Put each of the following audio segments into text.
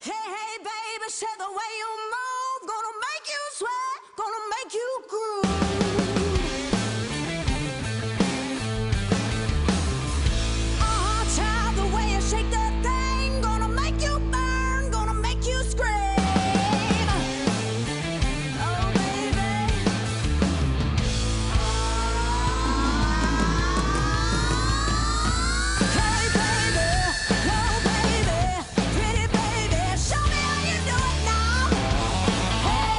Hey, hey, baby, say the way you move, gonna make you sweat, gonna make you groove. Child, the way you shake that thing, gonna make you burn, gonna make you scream. Oh, baby. Hey, baby, oh, baby, pretty baby, show me how you do it now. Hey.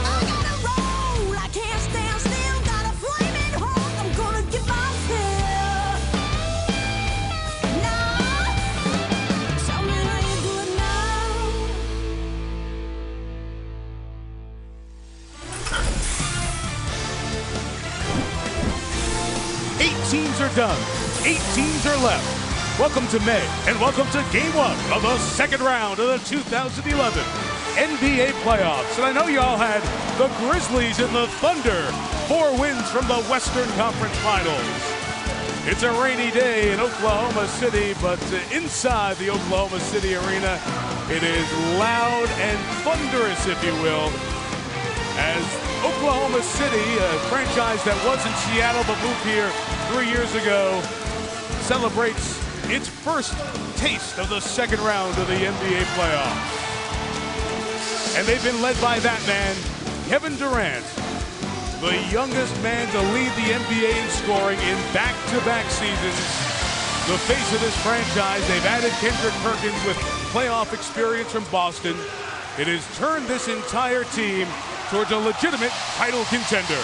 I gotta roll, I can't stand still, got a flaming heart, I'm gonna give my fill. Now, show me how you do it now. Eight teams are done. 8 teams are left. Welcome to May, and welcome to Game 1 of the second round of the 2011 NBA playoffs. And I know y'all had the Grizzlies and the Thunder, 4 wins from the Western Conference Finals. It's a rainy day in Oklahoma City, but inside the Oklahoma City arena, it is loud and thunderous, if you will, as Oklahoma City, a franchise that was in Seattle but moved here 3 years ago, celebrates its first taste of the second round of the NBA playoffs. And they've been led by that man, Kevin Durant, the youngest man to lead the NBA in scoring in back-to-back seasons. The face of this franchise, they've added Kendrick Perkins with playoff experience from Boston. It has turned this entire team towards a legitimate title contender.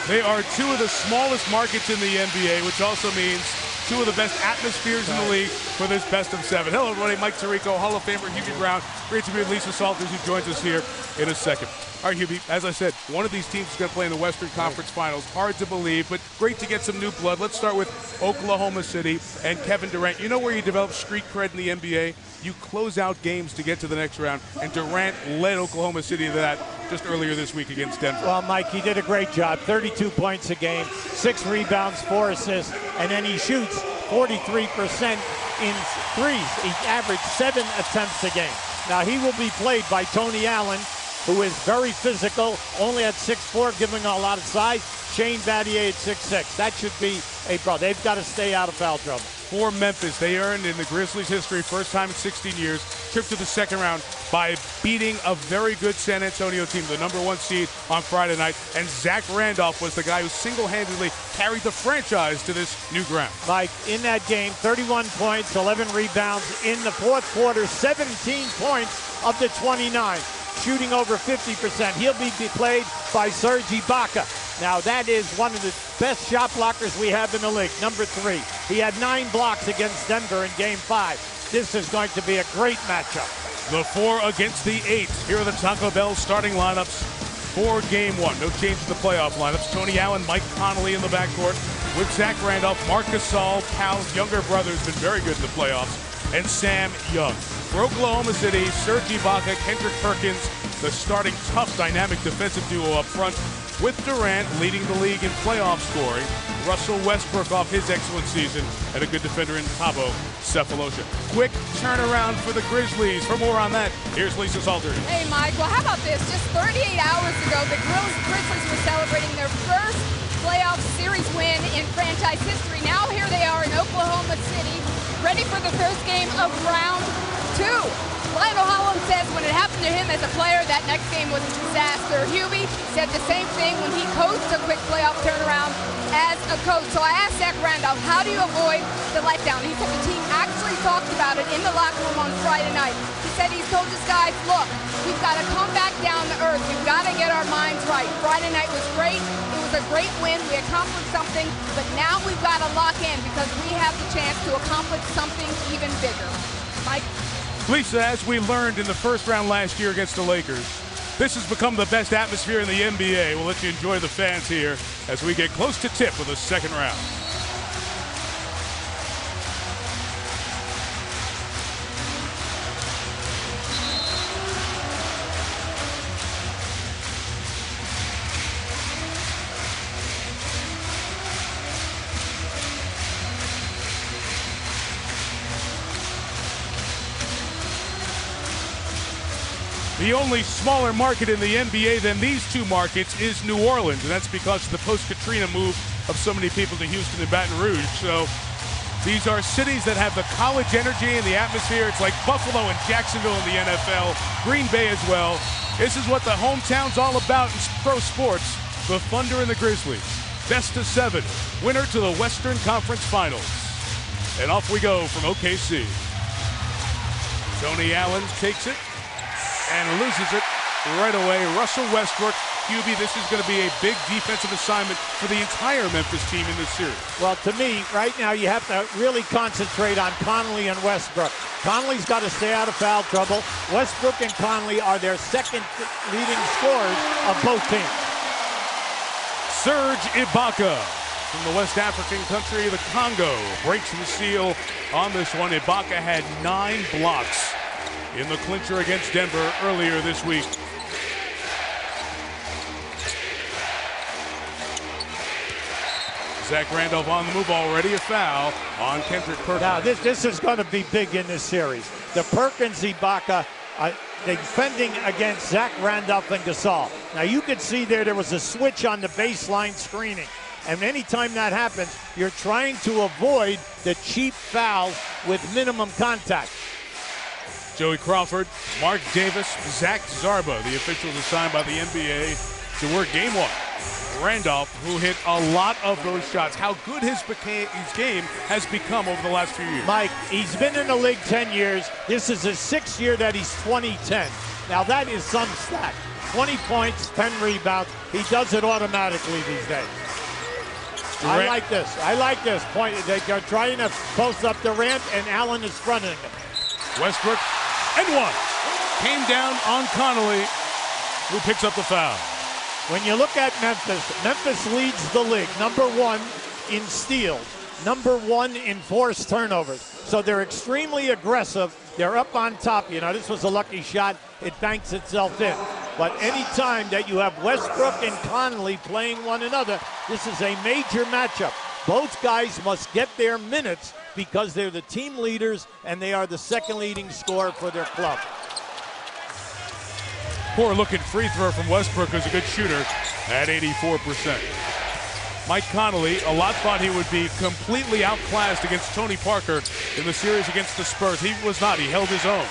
They are 2 of the smallest markets in the NBA, which also means 2 of the best atmospheres in the league for this best of 7. Hello, everybody. Mike Tirico, Hall of Famer Hubie Brown. Great to be with Lisa Salters, who joins us here in a second. All right, Hubie, as I said, one of these teams is going to play in the Western Conference Finals. Hard to believe, but great to get some new blood. Let's start with Oklahoma City and Kevin Durant. You know where you develop street cred in the NBA? You close out games to get to the next round, and Durant led Oklahoma City to that just earlier this week against Denver. Well, Mike, he did a great job. 32 points a game, 6 rebounds, 4 assists, and then he shoots 43% in threes. He averaged 7 attempts a game. Now, he will be played by Tony Allen, who is very physical, only at 6'4", giving a lot of size. Shane Battier at 6'6". That should be a problem. They've got to stay out of foul trouble. For Memphis, they earned in the Grizzlies' history, first time in 16 years, trip to the second round by beating a very good San Antonio team, the #1 seed on Friday night. And Zach Randolph was the guy who single-handedly carried the franchise to this new ground. Mike, in that game, 31 points, 11 rebounds. In the fourth quarter, 17 points of the 29, shooting over 50%. He'll be played by Serge Ibaka. Now, that is one of the best shot blockers we have in the league, #3. He had 9 blocks against Denver in Game 5. This is going to be a great matchup. The 4 against the 8. Here are the Taco Bell starting lineups for Game 1. No change to the playoff lineups. Tony Allen, Mike Conley in the backcourt with Zach Randolph. Marc Gasol, Cal's younger brother, has been very good in the playoffs, and Sam Young. For Oklahoma City, Serge Ibaka, Kendrick Perkins, the starting tough, dynamic defensive duo up front, with Durant leading the league in playoff scoring, Russell Westbrook off his excellent season, and a good defender in Thabo Sefolosha. Quick turnaround for the Grizzlies. For more on that, here's Lisa Salters. Hey, Mike. Well, how about this? Just 38 hours ago, the Grizzlies were celebrating their first playoff series win in franchise history. Now here they are in Oklahoma City, ready for the first game of round 2. Lionel Hollins says when it happened to him as a player, that next game was a disaster. Hubie said the same thing when he coached a quick playoff turnaround as a coach. So I asked Zach Randolph, how do you avoid the letdown? He said the team actually talked about it in the locker room on Friday night. He said he's told his guys, look, we've got to come back down to earth. We've got to get our minds right. Friday night was great. It was a great win. We accomplished something, but now we've got to lock in because we have the chance to accomplish something even bigger. Mike? Lisa, as we learned in the first round last year against the Lakers, this has become the best atmosphere in the NBA. We'll let you enjoy the fans here as we get close to tip of the second round. The only smaller market in the NBA than these two markets is New Orleans, and that's because of the post-Katrina move of so many people to Houston and Baton Rouge. So these are cities that have the college energy and the atmosphere. It's like Buffalo and Jacksonville in the NFL, Green Bay as well. This is what the hometown's all about in pro sports. The Thunder and the Grizzlies. Best of 7. Winner to the Western Conference Finals. And off we go from OKC. Tony Allen takes it and loses it right away. Russell Westbrook, QB, this is going to be a big defensive assignment for the entire Memphis team in this series. Well, to me, right now, you have to really concentrate on Conley and Westbrook. Conley's got to stay out of foul trouble. Westbrook and Conley are their second leading scorers of both teams. Serge Ibaka from the West African country, the Congo, breaks the seal on this one. Ibaka had 9 blocks in the clincher against Denver earlier this week. Zach Randolph on the move already, a foul on Kendrick Perkins. Now, this is going to be big in this series. The Perkins-Ibaka defending against Zach Randolph and Gasol. Now, you could see there was a switch on the baseline screening. And anytime that happens, you're trying to avoid the cheap fouls with minimum contact. Joey Crawford, Mark Davis, Zach Zarba, the officials assigned by the NBA to work game 1. Randolph, who hit a lot of those shots. How good his game has become over the last few years. Mike, he's been in the league 10 years. This is his 6th year that he's 20-10. Now that is some stat. 20 points, 10 rebounds. He does it automatically these days. I like this. I like this point. They're trying to post up Durant, and Allen is fronting him. Westbrook and 1. Came down on Connolly, who picks up the foul. When you look at Memphis, Memphis leads the league, number 1 in steals, number 1 in forced turnovers. So they're extremely aggressive. They're up on top. You know, this was a lucky shot. It banks itself in. But any time that you have Westbrook and Conley playing one another, this is a major matchup. Both guys must get their minutes because they're the team leaders and they are the second leading scorer for their club. Poor looking free throw from Westbrook, who's a good shooter at 84%. Mike Conley, a lot thought he would be completely outclassed against Tony Parker in the series against the Spurs. He was not. He held his own.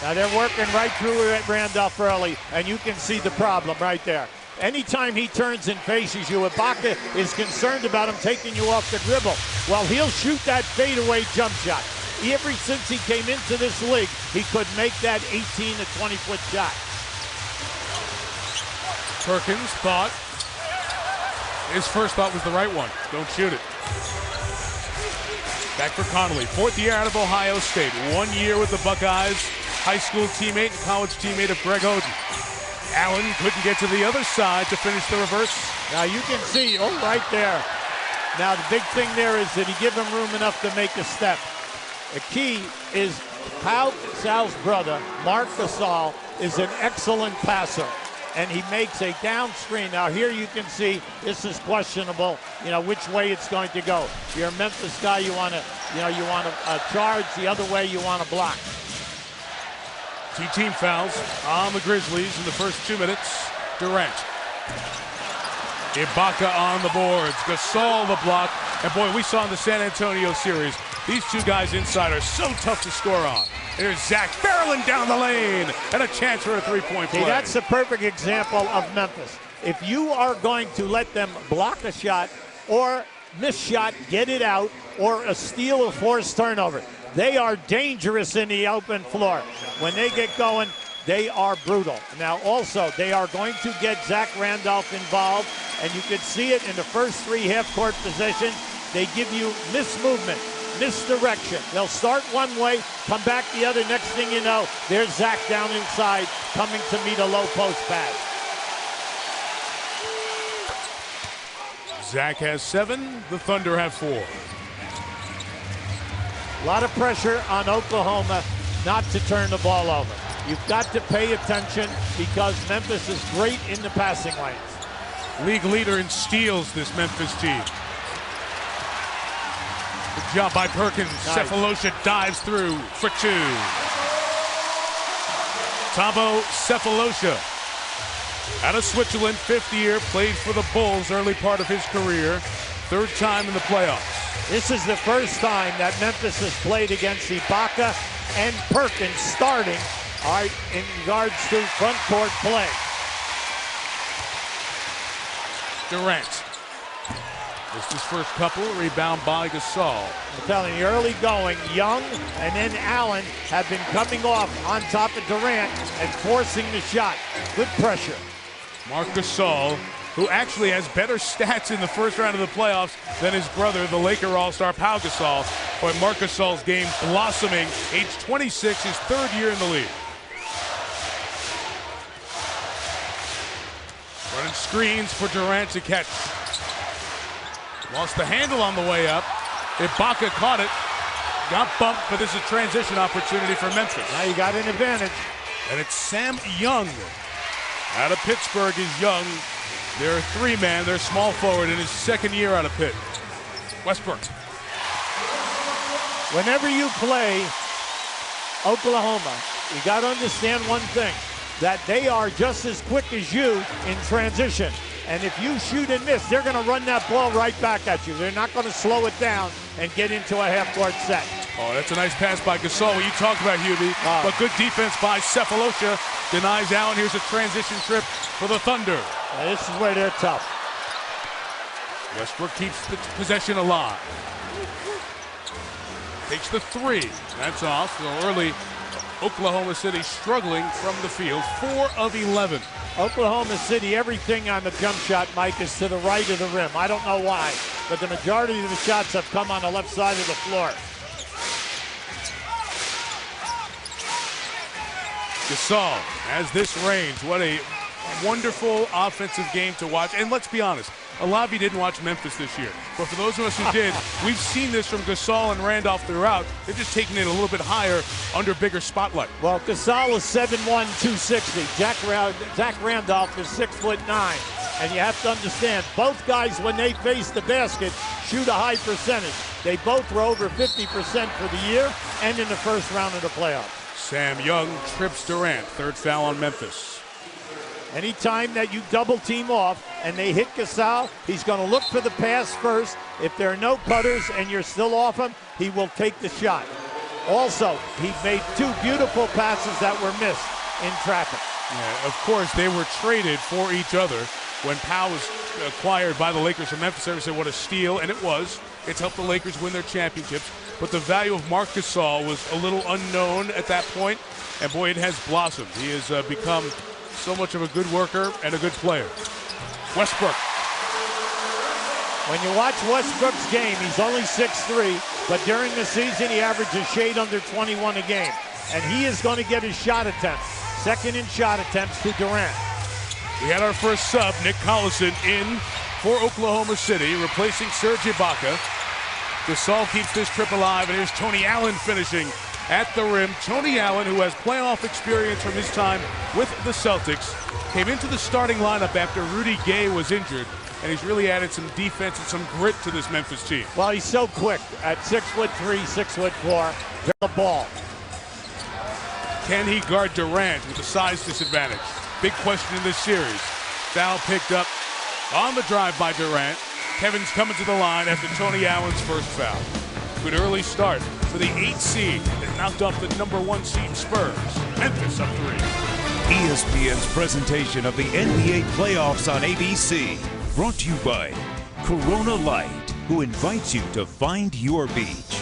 Now they're working right through it at Randolph early, and you can see the problem right there. Anytime he turns and faces you, Ibaka is concerned about him taking you off the dribble. Well, he'll shoot that fadeaway jump shot. Ever since he came into this league, he could make that 18 to 20-foot shot. Perkins thought his first thought was the right one. Don't shoot it. Back for Conley, 4th year out of Ohio State. 1 year with the Buckeyes, high school teammate and college teammate of Greg Oden. Allen couldn't get to the other side to finish the reverse. Now you can see, right there. Now the big thing there is that he give him room enough to make a step. The key is Pau Gasol's brother, Mark Gasol, is an excellent passer. And he makes a down screen. Now here you can see this is questionable, which way it's going to go. If you're a Memphis guy, you want to charge. The other way, you want to block. 2 team fouls on the Grizzlies in the first 2 minutes. Durant. Ibaka on the boards. Gasol the block. And boy, we saw in the San Antonio series, these 2 guys inside are so tough to score on. There's Zach barreling down the lane and a chance for a 3-point play. See, that's a perfect example of Memphis. If you are going to let them block a shot or miss shot, get it out, or a steal or forced turnover, they are dangerous in the open floor. When they get going, they are brutal. Now also, they are going to get Zach Randolph involved, and you can see it in the first 3 half-court possessions. They give you mismovement, misdirection. They'll start one way, come back the other. Next thing you know, there's Zach down inside coming to meet a low post pass. Zach has 7, the Thunder have 4. A lot of pressure on Oklahoma not to turn the ball over. You've got to pay attention because Memphis is great in the passing lanes. League leader in steals, this Memphis team. Good job by Perkins. Nice. Cephalosha dives through for 2. Sabo Cephalosha, out of Switzerland, 5th year, played for the Bulls early part of his career, 3rd time in the playoffs. This is the first time that Memphis has played against Ibaka and Perkins starting in regards to front court play. Durant. Missed his first couple, rebound by Gasol. I'm telling you, early going, Young and then Allen have been coming off on top of Durant and forcing the shot. Good pressure. Marc Gasol, who actually has better stats in the first round of the playoffs than his brother, the Laker All-Star Pau Gasol. But Marc Gasol's game blossoming, age 26, his 3rd year in the league. Running screens for Durant to catch. Lost the handle on the way up. Ibaka caught it. Got bumped, but this is a transition opportunity for Memphis. Now you got an advantage. And it's Sam Young. Out of Pittsburgh is Young. They're a 3-man. They're small forward in his 2nd year out of Pitt. Westbrook. Whenever you play Oklahoma, you got to understand one thing, that they are just as quick as you in transition. And if you shoot and miss, they're going to run that ball right back at you. They're not going to slow it down and get into a half-court set. Oh, that's a nice pass by Gasol. You talked about Hubie, but good defense by Cephalosha. Denies Allen. Here's a transition trip for the Thunder. Now, this is where they're tough. Westbrook keeps the possession alive. Takes the 3. That's off. So early, Oklahoma City struggling from the field. 4 of 11. Oklahoma City, everything on the jump shot, Mike, is to the right of the rim. I don't know why, but the majority of the shots have come on the left side of the floor. Gasol has this range. What a wonderful offensive game to watch. And let's be honest, a lot of you didn't watch Memphis this year. But for those of us who did, we've seen this from Gasol and Randolph throughout. They're just taking it a little bit higher under bigger spotlight. Well, Gasol is 7'1", 260. Zach Randolph is 6'9". And you have to understand, both guys, when they face the basket, shoot a high percentage. They both were over 50% for the year and in the first round of the playoffs. Sam Young trips Durant. 3rd foul on Memphis. Anytime that you double team off and they hit Gasol, he's going to look for the pass first. If there are no cutters and you're still off him, he will take the shot. Also, he made 2 beautiful passes that were missed in traffic. Yeah, of course, they were traded for each other. When Pau was acquired by the Lakers from Memphis, everyone said what a steal, and it was. It's helped the Lakers win their championships. But the value of Marc Gasol was a little unknown at that point, and boy, it has blossomed. He has become so much of a good worker and a good player. Westbrook. When you watch Westbrook's game, he's only 6'3", but during the season he averages shade under 21 a game. And he is going to get his shot attempts. 2nd in shot attempts to Durant. We had our first sub, Nick Collison, in for Oklahoma City, replacing Serge Ibaka. Gasol keeps this trip alive, and here's Tony Allen finishing at the rim. Tony Allen, who has playoff experience from his time with the Celtics, came into the starting lineup after Rudy Gay was injured, and he's really added some defense and some grit to this Memphis team. Well, he's so quick at 6'3", 6'4", the ball. Can he guard Durant with a size disadvantage? Big question in this series. Foul picked up on the drive by Durant. Kevin's coming to the line after Tony Allen's first foul. Good early start for the 8th seed that knocked off the #1 seed Spurs. Memphis up 3. ESPN's presentation of the NBA playoffs on ABC. Brought to you by Corona Light, who invites you to find your beach.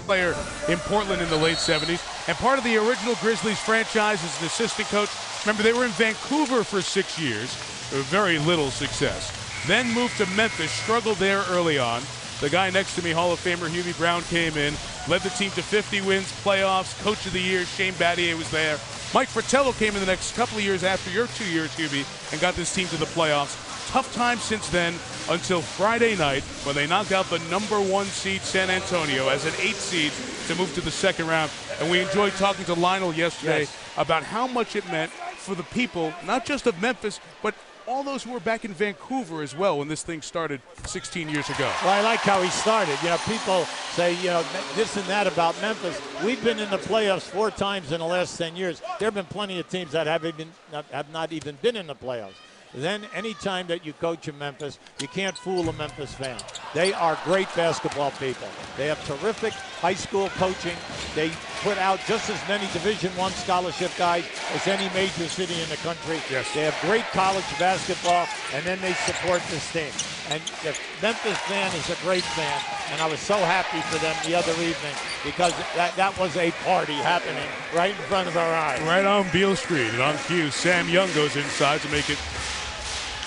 Player in Portland in the late 70s, and part of the original Grizzlies franchise as an assistant coach. Remember, they were in Vancouver for 6 years, very little success. Then moved to Memphis, struggled there early on. The guy next to me, Hall of Famer Hubie Brown, came in, led the team to 50 wins, playoffs, Coach of the Year, Shane Battier was there. Mike Fratello came in the next couple of years after your 2 years, Hubie, and got this team to the playoffs. Tough time since then until Friday night when they knocked out the #1 seed San Antonio as an 8th seed to move to the 2nd round. And we enjoyed talking to Lionel yesterday about how much it meant for the people, not just of Memphis, but all those who were back in Vancouver as well when this thing started 16 years ago. Well, I like how he started. You know, people say, you know, this and that about Memphis. We've been in the playoffs 4 times in the last 10 years. There have been plenty of teams that have not even been in the playoffs. Then any time that you coach in Memphis, you can't fool a Memphis fan. They are great basketball people. They have terrific high school coaching. They put out just as many Division I scholarship guys as any major city in the country. Yes. They have great college basketball, and then they support this team. And the Memphis fan is a great fan, and I was so happy for them the other evening because that was a party happening right in front of our eyes. Right on Beale Street, and on cue, Sam Young goes inside to make it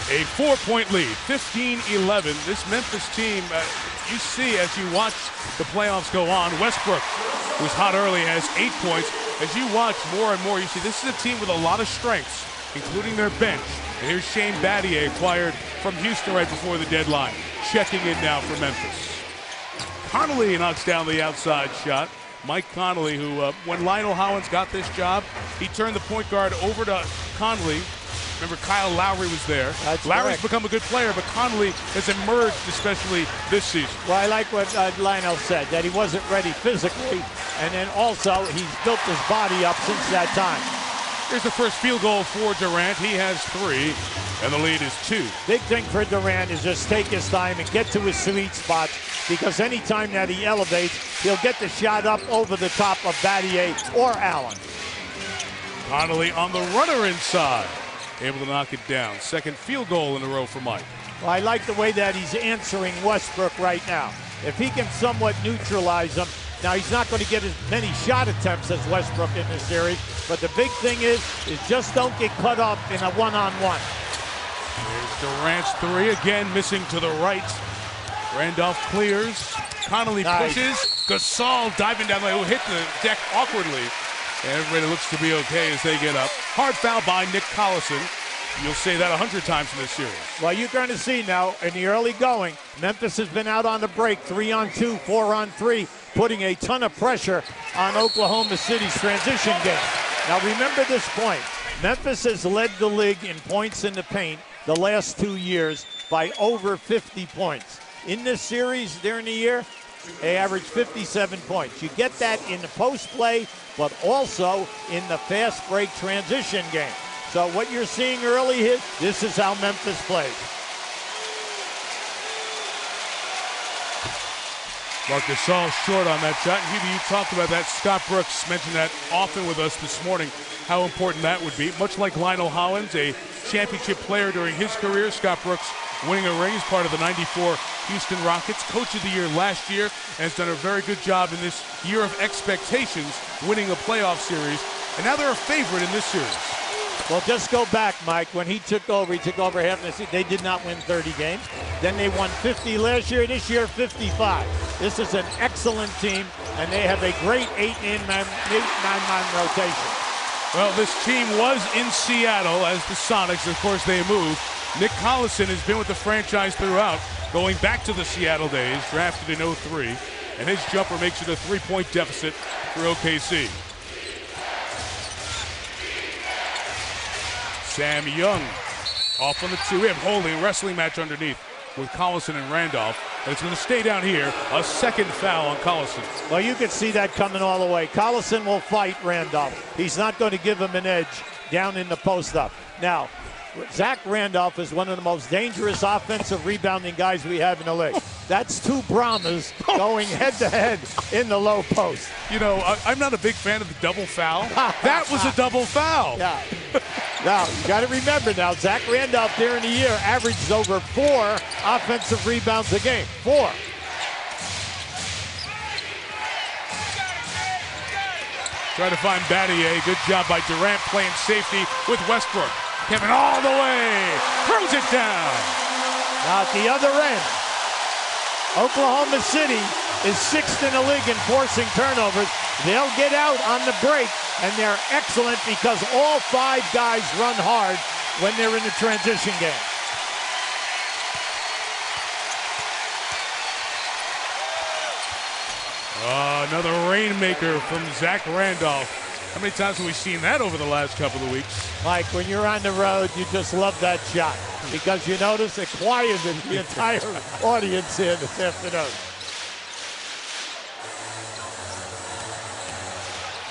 a 4-point lead, 15-11. This Memphis team, you see as you watch the playoffs go on, Westbrook, who's hot early, has 8 points. As you watch more and more, you see this is a team with a lot of strengths, including their bench. And here's Shane Battier, acquired from Houston right before the deadline, checking in now for Memphis. Connolly knocks down the outside shot. Mike Connolly, who, when Lionel Hollins got this job, he turned the point guard over to Connolly. Remember, Kyle Lowry was there. That's Lowry's correct. become a good player, but Connolly has emerged, especially this season. Well, I like what Lionel said, that he wasn't ready physically, and then also he's built his body up since that time. Here's the first field goal for Durant. He has 3, and the lead is 2. Big thing for Durant is just take his time and get to his sweet spots, because anytime that he elevates, he'll get the shot up over the top of Battier or Allen. Connolly on the runner inside, able to knock it down. Second field goal in a row for Mike. Well, I like the way that he's answering Westbrook right now. If he can somewhat neutralize him, now he's not going to get as many shot attempts as Westbrook in this series, but the big thing is just don't get caught up in a one-on-one. Here's Durant's 3, again missing to the right. Randolph clears. Connolly pushes. Gasol diving down the lane, who hit the deck awkwardly. And everybody looks to be okay as they get up. Hard foul by Nick Collison. You'll say that 100 times in this series. Well, you're going to see now in the early going, Memphis has been out on the break, 3-on-2, 4-on-3, putting a ton of pressure on Oklahoma City's transition game. Now remember this point. Memphis has led the league in points in the paint the last 2 years by over 50 points. In this series during the year, they average 57 points. You get that in the post play, but also in the fast break transition game. So what you're seeing early here, this is how Memphis plays. Marc Gasol short on that shot. And Hubie, you talked about that. Scott Brooks mentioned that often with us this morning, how important that would be. Much like Lionel Hollins, a championship player during his career, Scott Brooks winning a ring as part of the '94 Houston Rockets, Coach of the Year last year, and has done a very good job in this year of expectations, winning a playoff series. And now they're a favorite in this series. Well, just go back, Mike. When he took over half the season. They did not win 30 games. Then they won 50 last year. This year, 55. This is an excellent team, and they have a great 8-9-man rotation. Well, this team was in Seattle as the Sonics. Of course, they moved. Nick Collison has been with the franchise throughout, going back to the Seattle days, drafted in '03, and his jumper makes it a 3-point deficit for OKC. Sam Young off on the 2. We have holding wrestling match underneath with Collison and Randolph. And it's going to stay down here. A second foul on Collison. Well, you can see that coming all the way. Collison will fight Randolph. He's not going to give him an edge down in the post-up. Now, Zach Randolph is one of the most dangerous offensive rebounding guys we have in the league. That's 2 Brahmas going head-to-head in the low post. You know, I'm not a big fan of the double foul. That was a double foul. Yeah. Now, you got to remember now, Zach Randolph during the year averages over 4 offensive rebounds a game. 4. Trying to find Battier. Good job by Durant playing safety with Westbrook. Kevin all the way. Throws it down. Now at the other end, Oklahoma City is 6th in the league in forcing turnovers. They'll get out on the break, and they're excellent because all 5 guys run hard when they're in the transition game. Another rainmaker from Zach Randolph. How many times have we seen that over the last couple of weeks? Mike, when you're on the road, you just love that shot because you notice it quietens the entire audience here this afternoon.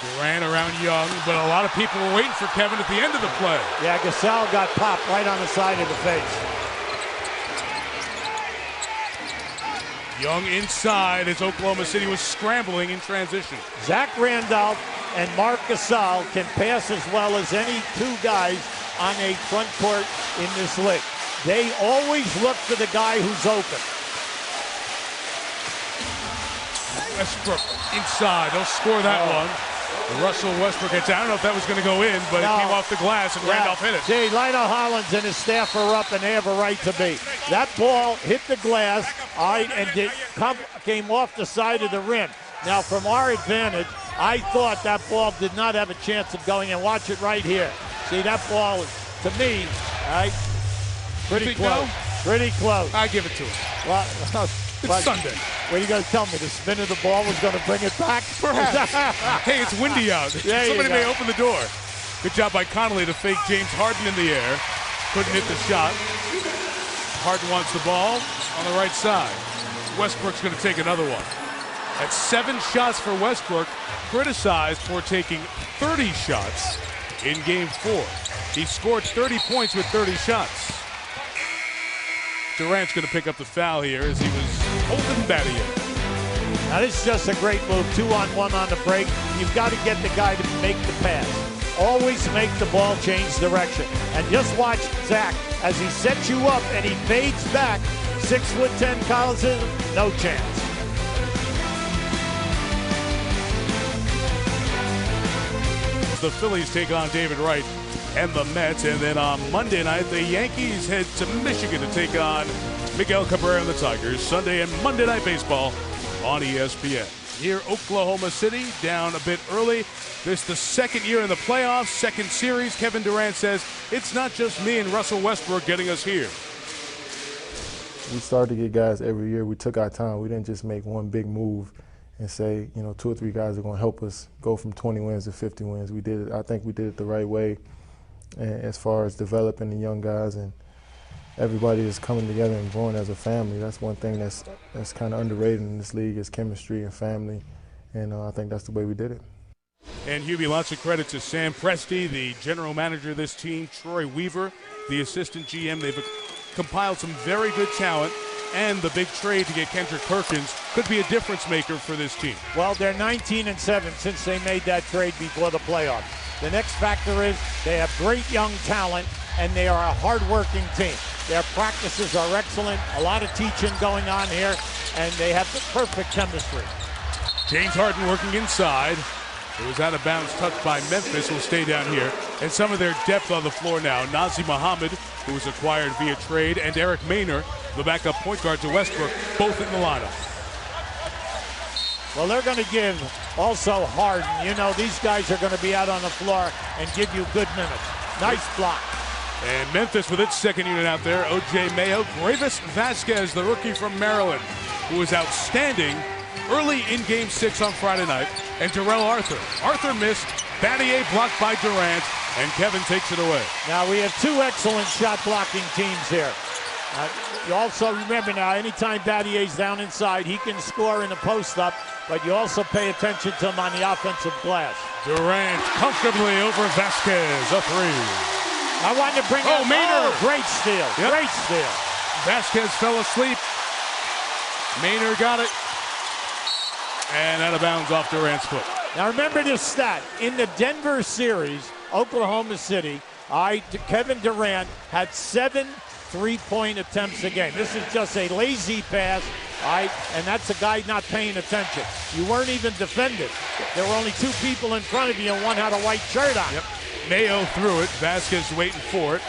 Durant around Young, but a lot of people were waiting for Kevin at the end of the play. Yeah, Gasol got popped right on the side of the face. Young inside as Oklahoma City was scrambling in transition. Zach Randolph and Marc Gasol can pass as well as any two guys on a front court in this league. They always look for the guy who's open. Westbrook inside. They'll score that one. Russell Westbrook hits. I don't know if that was going to go in, but it came off the glass and Randolph hit it. See, Lionel Hollins and his staff are up, and they have a right to be. That ball hit the glass, and came off the side of the rim. Now, from our advantage, I thought that ball did not have a chance of going in. Watch it right here. See, that ball, to me, pretty close. Pretty close. I give it to him. Well, It's Sunday. What are you going to tell me? The spin of the ball was going to bring it back? Perhaps. Hey, it's windy out. Somebody may open the door. Good job by Connolly to fake James Harden in the air. Couldn't hit the shot. Harden wants the ball on the right side. Westbrook's going to take another one. That's 7 shots for Westbrook, criticized for taking 30 shots in Game 4. He scored 30 points with 30 shots. Durant's going to pick up the foul here as he was holding Battier. Now this is just a great move, 2-on-1 on the break. You've got to get the guy to make the pass. Always make the ball change direction. And just watch Zach as he sets you up and he fades back. 6'10" Collison, no chance. The Phillies take on David Wright and the Mets, and then on Monday night the Yankees head to Michigan to take on Miguel Cabrera and the Tigers. Sunday and Monday Night Baseball on ESPN. Here Oklahoma City down a bit early. This is the second year in the playoffs, second series. Kevin Durant says it's not just me and Russell Westbrook getting us here. We started to get guys every year. We took our time. We didn't just make one big move and say, 2 or 3 guys are going to help us go from 20 wins to 50 wins. We did it. I think we did it the right way. And as far as developing the young guys, and everybody is coming together and growing as a family. That's one thing that's kind of underrated in this league is chemistry and family, and I think that's the way we did it. And Hubie, lots of credit to Sam Presti, the general manager of this team, Troy Weaver, the assistant GM. They've compiled some very good talent, and the big trade to get Kendrick Perkins could be a difference maker for this team. Well, they're 19-7 since they made that trade before the playoffs. The next factor is they have great young talent, and they are a hard-working team. Their practices are excellent, a lot of teaching going on here, and they have the perfect chemistry. James Harden working inside. It was out of bounds, touched by Memphis, will stay down here. And some of their depth on the floor now. Nazi Muhammad, who was acquired via trade, and Eric Maynor, the backup point guard to Westbrook, both in the lineup. Well, they're going to give also Harden. These guys are going to be out on the floor and give you good minutes. Nice block. And Memphis with its second unit out there, O.J. Mayo. Gravis Vasquez, the rookie from Maryland, who was outstanding early in Game 6 on Friday night. And Terrell Arthur. Arthur missed. Battier blocked by Durant, and Kevin takes it away. Now, we have 2 excellent shot-blocking teams here. You also remember now, anytime Battier's down inside, he can score in the post-up, but you also pay attention to him on the offensive glass. Durant comfortably over Vasquez, a 3. I wanted to bring up Maynard. Great steal. Yep. Great steal. Vasquez fell asleep. Maynard got it. And out of bounds off Durant's foot. Now remember this stat. In the Denver series, Oklahoma City, Kevin Durant had 7 3-point attempts a game. This is just a lazy pass, and that's a guy not paying attention. You weren't even defended. There were only 2 people in front of you, and one had a white shirt on. Yep. Mayo threw it. Vasquez waiting for it.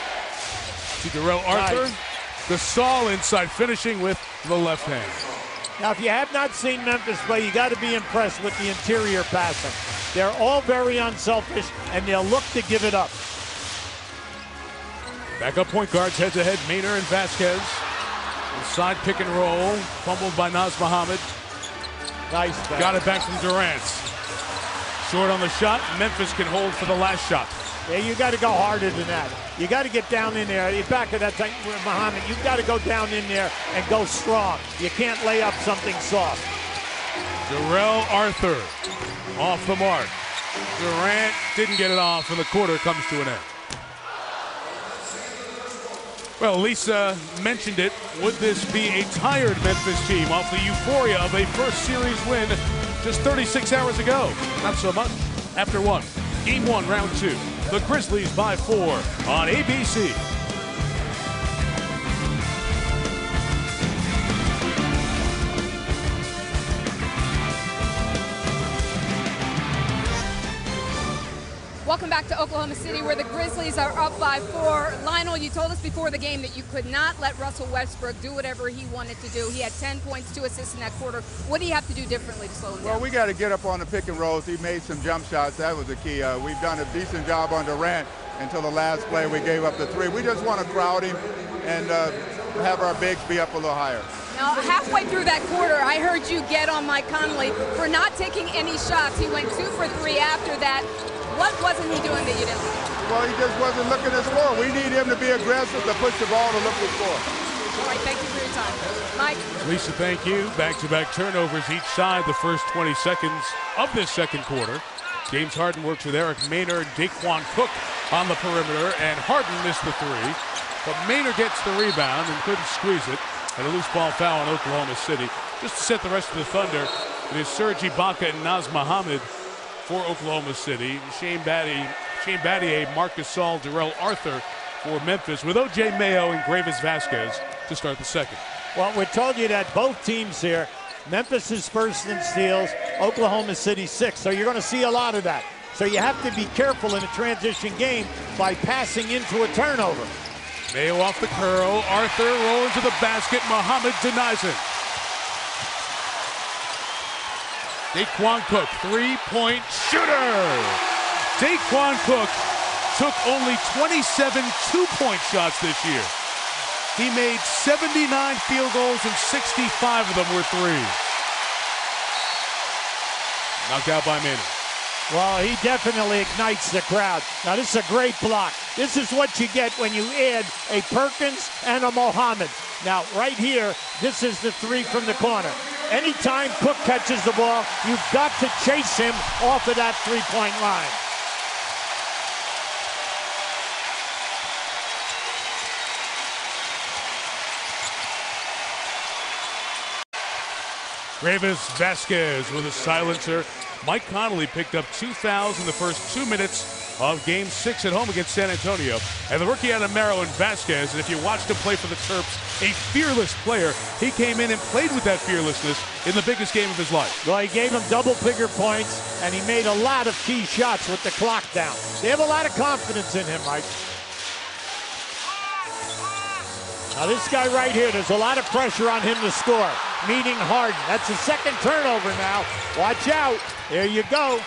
To Terrell Arthur. Gasol inside, finishing with the left hand. Now, if you have not seen Memphis play, you got to be impressed with the interior passing. They're all very unselfish, and they'll look to give it up. Backup point guards head-to-head, Maynard and Vasquez. Side pick and roll, fumbled by Naz Muhammad. Nice pass. Got it back from Durant. Short on the shot. Memphis can hold for the last shot. Yeah, you got to go harder than that. You got to get down in there. Back at that time, Muhammad, you got to go down in there and go strong. You can't lay up something soft. Darrell Arthur off the mark. Durant didn't get it off, and the quarter comes to an end. Well, Lisa mentioned it. Would this be a tired Memphis team off the euphoria of a first series win just 36 hours ago? Not so much. After one, Game 1, Round 2. The Grizzlies by 4 on ABC. Welcome back to Oklahoma City, where the Grizzlies are up by 4. Lionel, you told us before the game that you could not let Russell Westbrook do whatever he wanted to do. He had 10 points, 2 assists in that quarter. What do you have to do differently to slow him down? Well, we got to get up on the pick and rolls. He made some jump shots. That was the key. We've done a decent job on Durant until the last play. We gave up the 3. We just want to crowd him and have our bigs be up a little higher. Now, halfway through that quarter, I heard you get on Mike Conley for not taking any shots. He went 2 for 3 after that. What wasn't he doing that you didn't like? Well, he just wasn't looking to score. We need him to be aggressive, to push the ball, to look to score. All right, thank you for your time. Mike? Lisa, thank you. Back-to-back turnovers each side the first 20 seconds of this second quarter. James Harden works with Eric Maynard, Daquan Cook on the perimeter, and Harden missed the 3. But Maynard gets the rebound and couldn't squeeze it. And a loose ball foul on Oklahoma City. Just to set the rest of the Thunder, it is Serge Ibaka and Naz Mohammed for Oklahoma City. Shane Battier, Marc Gasol, Darrell Arthur for Memphis, with O.J. Mayo and Gravis Vasquez to start the second. Well, we told you that both teams here, Memphis is first in steals, Oklahoma City 6. So you're going to see a lot of that. So you have to be careful in a transition game by passing into a turnover. Mayo off the curl. Arthur rolling to the basket. Mohammed denies it. Daquan Cook, three-point shooter. Daquan Cook took only 27 two-point shots this year. He made 79 field goals and 65 of them were threes. Knocked out by Maynard. Well, he definitely ignites the crowd. Now, this is a great block. This is what you get when you add a Perkins and a Mohammed. Now, right here, this is the 3 from the corner. Anytime Cook catches the ball, you've got to chase him off of that three-point line. Gravis Vasquez with a silencer. Mike Conley picked up 2 fouls in the first 2 minutes of Game 6 at home against San Antonio. And the rookie out of Maryland, Vasquez, and if you watched him play for the Terps, a fearless player. He came in and played with that fearlessness in the biggest game of his life. Well, he gave him double-figure points, and he made a lot of key shots with the clock down. They have a lot of confidence in him, Mike. Now, this guy right here, there's a lot of pressure on him to score, meeting Harden. That's the second turnover now. Watch out. There you go.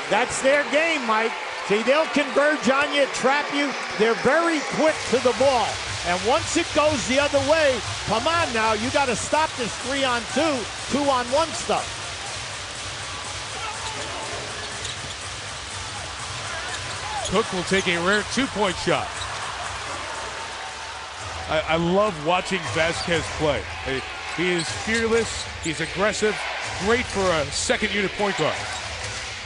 That's their game, Mike. See, they'll converge on you, trap you. They're very quick to the ball. And once it goes the other way, come on now, you got to stop this 3-on-2, 2-on-1 stuff. Cook will take a rare 2-point shot. I love watching Vasquez play. He is fearless, he's aggressive, great for a second-unit point guard.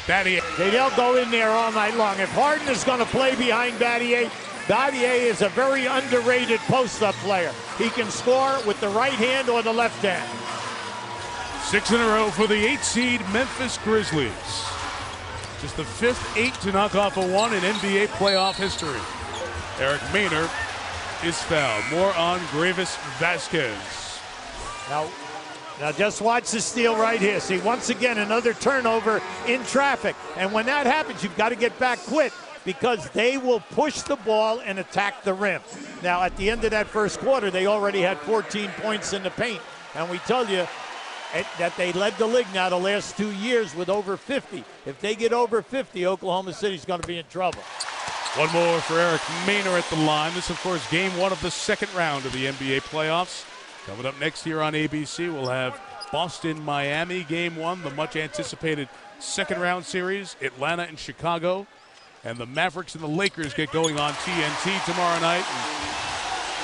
Battier. They'll go in there all night long. If Harden is going to play behind Battier, Battier is a very underrated post-up player. He can score with the right hand or the left hand. 6 in a row for the 8th seed Memphis Grizzlies. Just the 5th 8 to knock off a 1 in NBA playoff history. Eric Maynard is fouled. More on Gravis Vasquez. Now just watch the steal right here. See, once again, another turnover in traffic. And when that happens, you've got to get back quick because they will push the ball and attack the rim. Now, at the end of that first quarter, they already had 14 points in the paint. And we tell you that they led the league now the last 2 years with over 50. If they get over 50, Oklahoma City's going to be in trouble. One more for Eric Maynard at the line. This, of course, game 1 of the second round of the NBA playoffs. Coming up next here on ABC, we'll have Boston, Miami, game one, the much anticipated second round series, Atlanta and Chicago. And the Mavericks and the Lakers get going on TNT tomorrow night.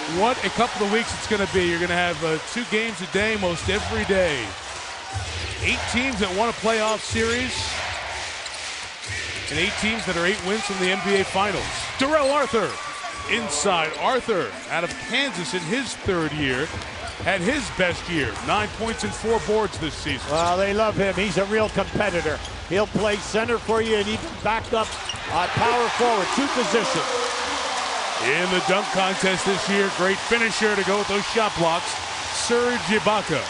And what a couple of weeks it's going to be. You're going to have 2 games a day most every day. 8 teams that won a playoff series. And 8 teams that are 8 wins from the NBA Finals. Darrell Arthur inside. Arthur out of Kansas in his 3rd year. Had his best year. 9 points and 4 boards this season. Well, they love him. He's a real competitor. He'll play center for you and even back up power forward. 2 positions. In the dunk contest this year, great finisher to go with those shot blocks, Serge Ibaka.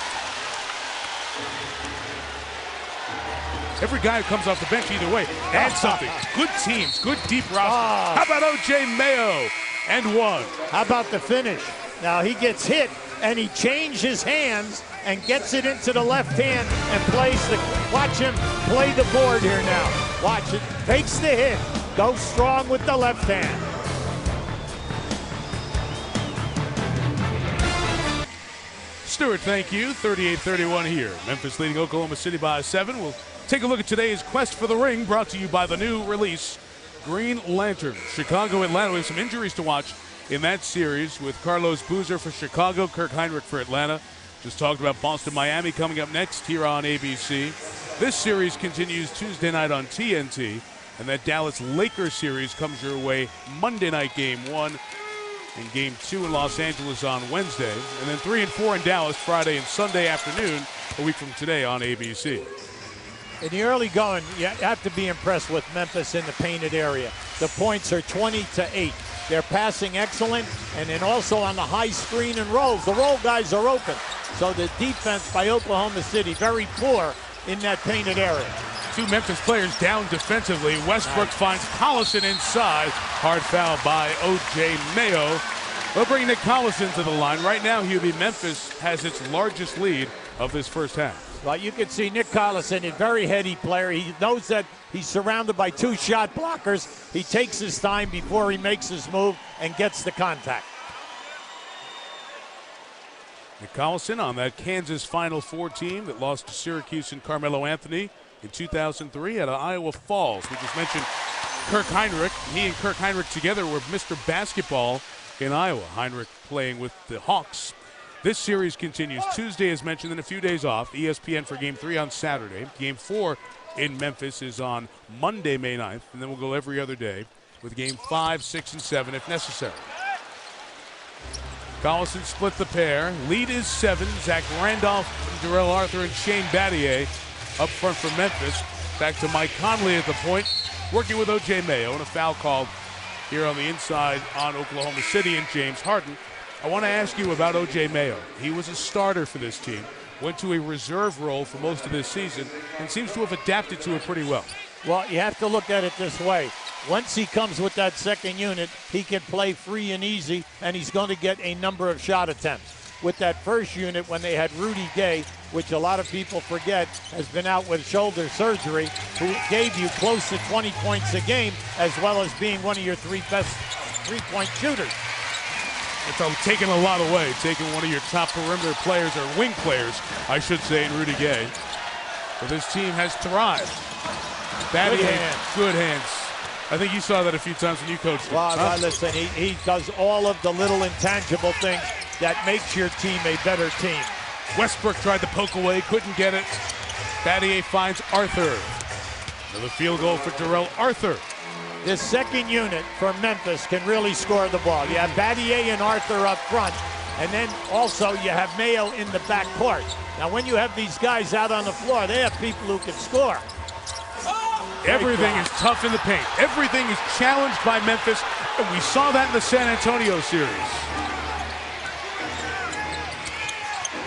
Every guy who comes off the bench either way adds something. Good teams, good deep roster. How about O.J. Mayo and 1? How about the finish? Now he gets hit and he changed his hands and gets it into the left hand and plays the, watch him play the board here now. Watch it, takes the hit, goes strong with the left hand. Stewart, thank you. 38-31 here. Memphis leading Oklahoma City by 7. We'll take a look at today's Quest for the Ring, brought to you by the new release, Green Lantern. Chicago, Atlanta. We have some injuries to watch in that series with Carlos Boozer for Chicago, Kirk Heinrich for Atlanta. Just talked about Boston, Miami coming up next here on ABC. This series continues Tuesday night on TNT, and that Dallas Lakers series comes your way Monday night, game 1, and game 2 in Los Angeles on Wednesday, and then 3 and 4 in Dallas Friday and Sunday afternoon, a week from today on ABC. In the early going, you have to be impressed with Memphis in the painted area. The points are 20-8. They're passing excellent, and then also on the high screen and rolls. The roll guys are open. So the defense by Oklahoma City, very poor in that painted area. 2 Memphis players down defensively. Westbrook finds Collison inside. Hard foul by O.J. Mayo. We'll bring Nick Collison to the line. Right now, Hubie, Memphis has its largest lead of this first half. Well, you can see Nick Collison, a very heady player. He knows that he's surrounded by 2 shot blockers. He takes his time before he makes his move and gets the contact. Nick Collison on that Kansas Final Four team that lost to Syracuse and Carmelo Anthony in 2003 at Iowa Falls. We just mentioned Kirk Heinrich. He and Kirk Heinrich together were Mr. Basketball in Iowa. Heinrich playing with the Hawks. This series continues Tuesday, as mentioned, then a few days off. ESPN for Game 3 on Saturday. Game 4 in Memphis is on Monday, May 9th, and then we'll go every other day with Game 5, 6, and 7 if necessary. Collison split the pair. Lead is 7. Zach Randolph, Darrell Arthur, and Shane Battier up front for Memphis. Back to Mike Conley at the point, working with O.J. Mayo, and a foul called here on the inside on Oklahoma City and James Harden. I want to ask you about O.J. Mayo. He was a starter for this team, went to a reserve role for most of this season, and seems to have adapted to it pretty well. Well, you have to look at it this way. Once he comes with that second unit, he can play free and easy, and he's going to get a number of shot attempts. With that first unit, when they had Rudy Gay, which a lot of people forget has been out with shoulder surgery, who gave you close to 20 points a game, as well as being one of your 3 best three-point shooters. It's taking a lot away, taking one of your top perimeter players, or wing players, I should say, in Rudy Gay. But this team has thrived. Good hands. I think you saw that a few times when you coached him. Well, listen, he does all of the little intangible things that makes your team a better team. Westbrook tried to poke away, couldn't get it. Battier finds Arthur. Another field goal for Darrell Arthur. This second unit for Memphis can really score the ball. You have Battier and Arthur up front, and then also you have Mayo in the back court. Now, when you have these guys out on the floor, they have people who can score. Everything is tough in the paint. Everything is challenged by Memphis, and we saw that in the San Antonio series.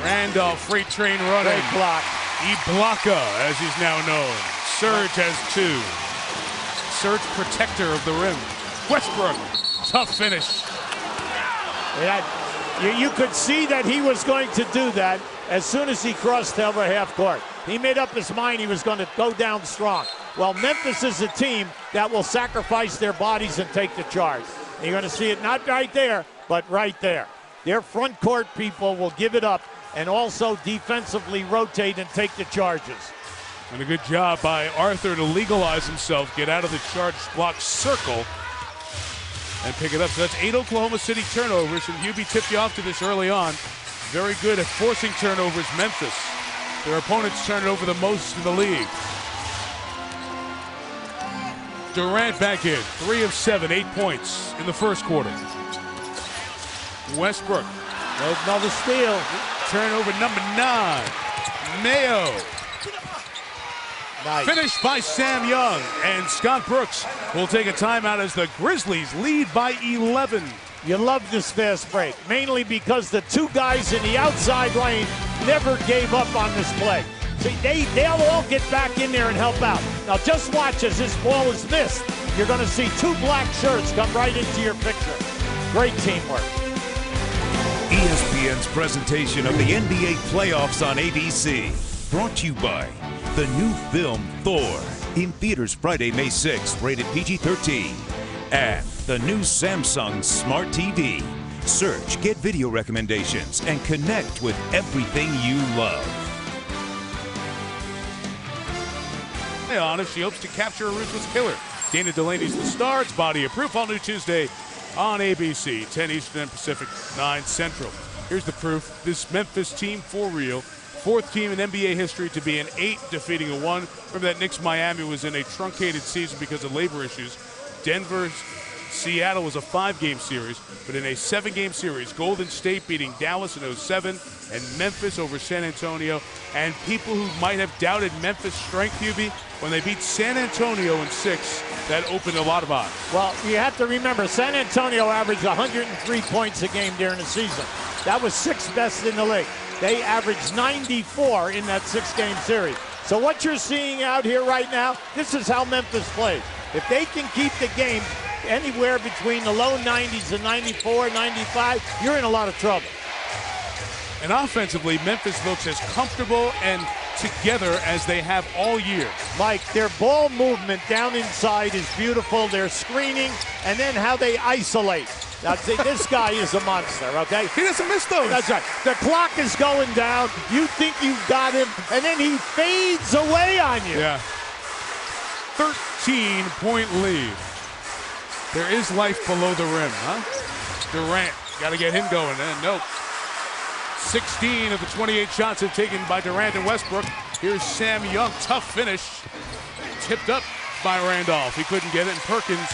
Randolph, freight train running. Great block. Ibaka, as he's now known. Serge has 2. Serge protector of the rim. Westbrook, tough finish. Yeah, you could see that he was going to do that as soon as he crossed over half court. He made up his mind he was going to go down strong. Well, Memphis is a team that will sacrifice their bodies and take the charge. And you're going to see it not right there, but right there. Their front court people will give it up and also defensively rotate and take the charges. And a good job by Arthur to legalize himself, get out of the charge block circle, and pick it up. So that's 8 Oklahoma City turnovers, and Hubie tipped you off to this early on. Very good at forcing turnovers, Memphis. Their opponents turn it over the most in the league. Durant back in, 3 of 7, 8 points in the first quarter. Westbrook. Another steal. Turnover number 9. Mayo. Nice. Finished by Sam Young, and Scott Brooks will take a timeout as the Grizzlies lead by 11. You love this fast break, mainly because the two guys in the outside lane never gave up on this play. See, they'll all get back in there and help out. Now just watch as this ball is missed. You're going to see 2 black shirts come right into your picture. Great teamwork. ESPN's presentation of the NBA playoffs on ABC. Brought to you by the new film Thor. In theaters Friday, May 6th, rated PG-13. And the new Samsung Smart TV. Search, get video recommendations, and connect with everything you love. On if she hopes to capture a ruthless killer. Dana Delaney's The Star. It's Body of Proof, all new Tuesday on ABC, 10 Eastern and Pacific, 9 Central. Here's the proof. This Memphis team, for real, 4th team in NBA history to be an 8, defeating a 1. Remember that Knicks-Miami was in a truncated season because of labor issues. Denver-Seattle was a 5-game series, but in a 7-game series, Golden State beating Dallas in 07, and Memphis over San Antonio. And people who might have doubted Memphis' strength, Hubie, when they beat San Antonio in 6, that opened a lot of eyes. Well, you have to remember, San Antonio averaged 103 points a game during the season. That was 6th best in the league. They averaged 94 in that 6-game series. So what you're seeing out here right now, this is how Memphis plays. If they can keep the game anywhere between the low 90s and 94, 95, you're in a lot of trouble. And offensively, Memphis looks as comfortable and together as they have all year. Mike, their ball movement down inside is beautiful. Their screening, and then how they isolate. Now, see, this guy is a monster, okay? He doesn't miss those. That's right. The clock is going down. You think you've got him, and then he fades away on you. Yeah. 13-point lead. There is life below the rim, huh? Durant, got to get him going, and nope. 16 of the 28 shots have taken by Durant and Westbrook. Here's Sam Young, tough finish. Tipped up by Randolph. He couldn't get it, and Perkins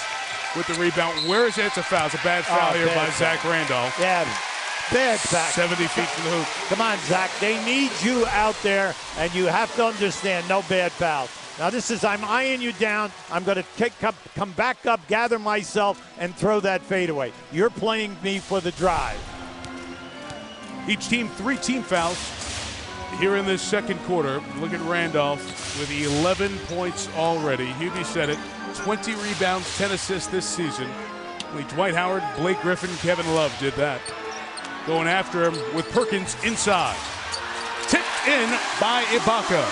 with the rebound. Where is it? It's a foul. It's a bad foul here by Zach Randolph. Yeah, bad foul. 70 feet from the hoop. Come on, Zach. They need you out there, and you have to understand, no bad foul. Now this is, I'm eyeing you down. I'm going to come back up, gather myself, and throw that fadeaway. You're playing me for the drive. Each team, 3 team fouls here in this second quarter. Look at Randolph with 11 points already. Hubie said it. 20 rebounds, 10 assists this season. Only Dwight Howard, Blake Griffin, Kevin Love did that. Going after him with Perkins inside. Tipped in by Ibaka.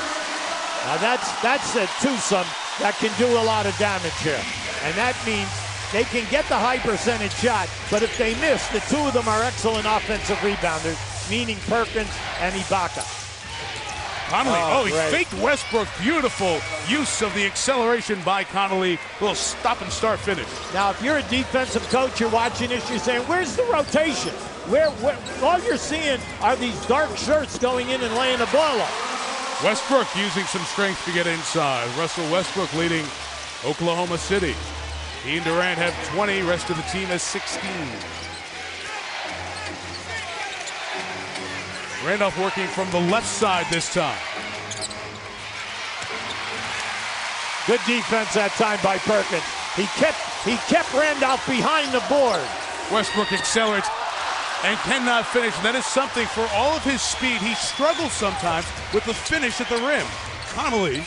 Now that's a twosome that can do a lot of damage here. And that means they can get the high percentage shot, but if they miss, the 2 of them are excellent offensive rebounders, meaning Perkins and Ibaka. Connolly, he faked Westbrook. Beautiful use of the acceleration by Connolly. Little stop and start finish. Now, if you're a defensive coach, you're watching this, you're saying, where's the rotation? Where all you're seeing are these dark shirts going in and laying the ball up. Westbrook using some strength to get inside. Russell Westbrook leading Oklahoma City. He and Durant have 20, rest of the team has 16. Randolph working from the left side this time. Good defense that time by Perkins. He kept Randolph behind the board. Westbrook accelerates and cannot finish. And that is something for all of his speed. He struggles sometimes with the finish at the rim. Connolly,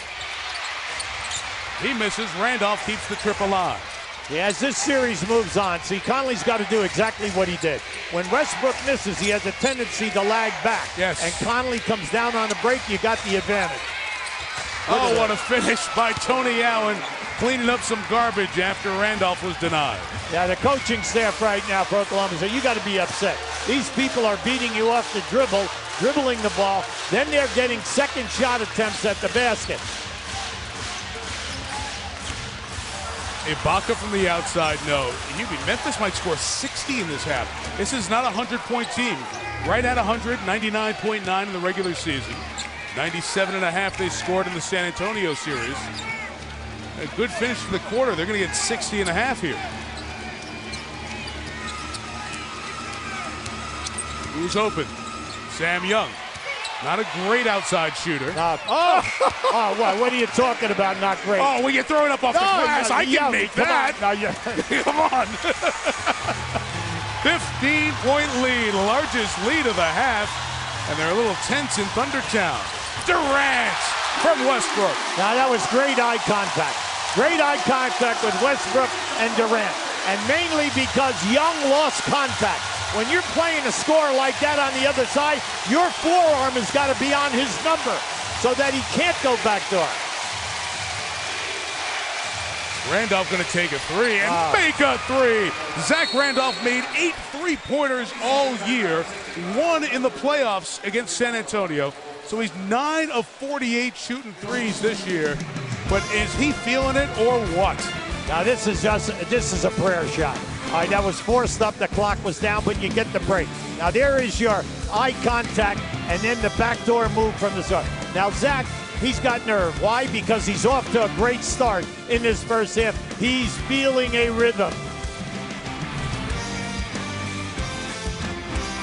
he misses. Randolph keeps the trip alive. Yeah, as this series moves on, see, Conley's got to do exactly what he did. When Westbrook misses, he has a tendency to lag back. Yes. And Conley comes down on the break, you got the advantage. Oh, what a finish by Tony Allen, cleaning up some garbage after Randolph was denied. Yeah, the coaching staff right now for Oklahoma said, you got to be upset. These people are beating you off the dribble, dribbling the ball. Then they're getting second shot attempts at the basket. Ibaka from the outside, no. Memphis might score 60 in this half. This is not a 100-point team. Right at 100, 99.9 in the regular season. 97.5 they scored in the San Antonio series. A good finish for the quarter. They're going to get 60.5 here. Who's open? Sam Young. Not a great outside shooter. What are you talking about? Not great. Oh, when you're throwing up off the glass, I can make that. Come on. 15-point lead, largest lead of the half, and they're a little tense in Thundertown. Durant from Westbrook. Now that was great eye contact. Great eye contact with Westbrook and Durant, and mainly because Young lost contact. When you're playing a score like that on the other side, your forearm has got to be on his number so that he can't go backdoor. Randolph going to take a three and make a three. Zach Randolph made 8 3-pointers all year, 1 in the playoffs against San Antonio. So he's 9 of 48 shooting threes this year. But is he feeling it or what? Now this is a prayer shot. All right, that was forced up. The clock was down, but you get the break. Now there is your eye contact and then the backdoor move from the start. Now Zach, he's got nerve. Why? Because he's off to a great start in this first half. He's feeling a rhythm.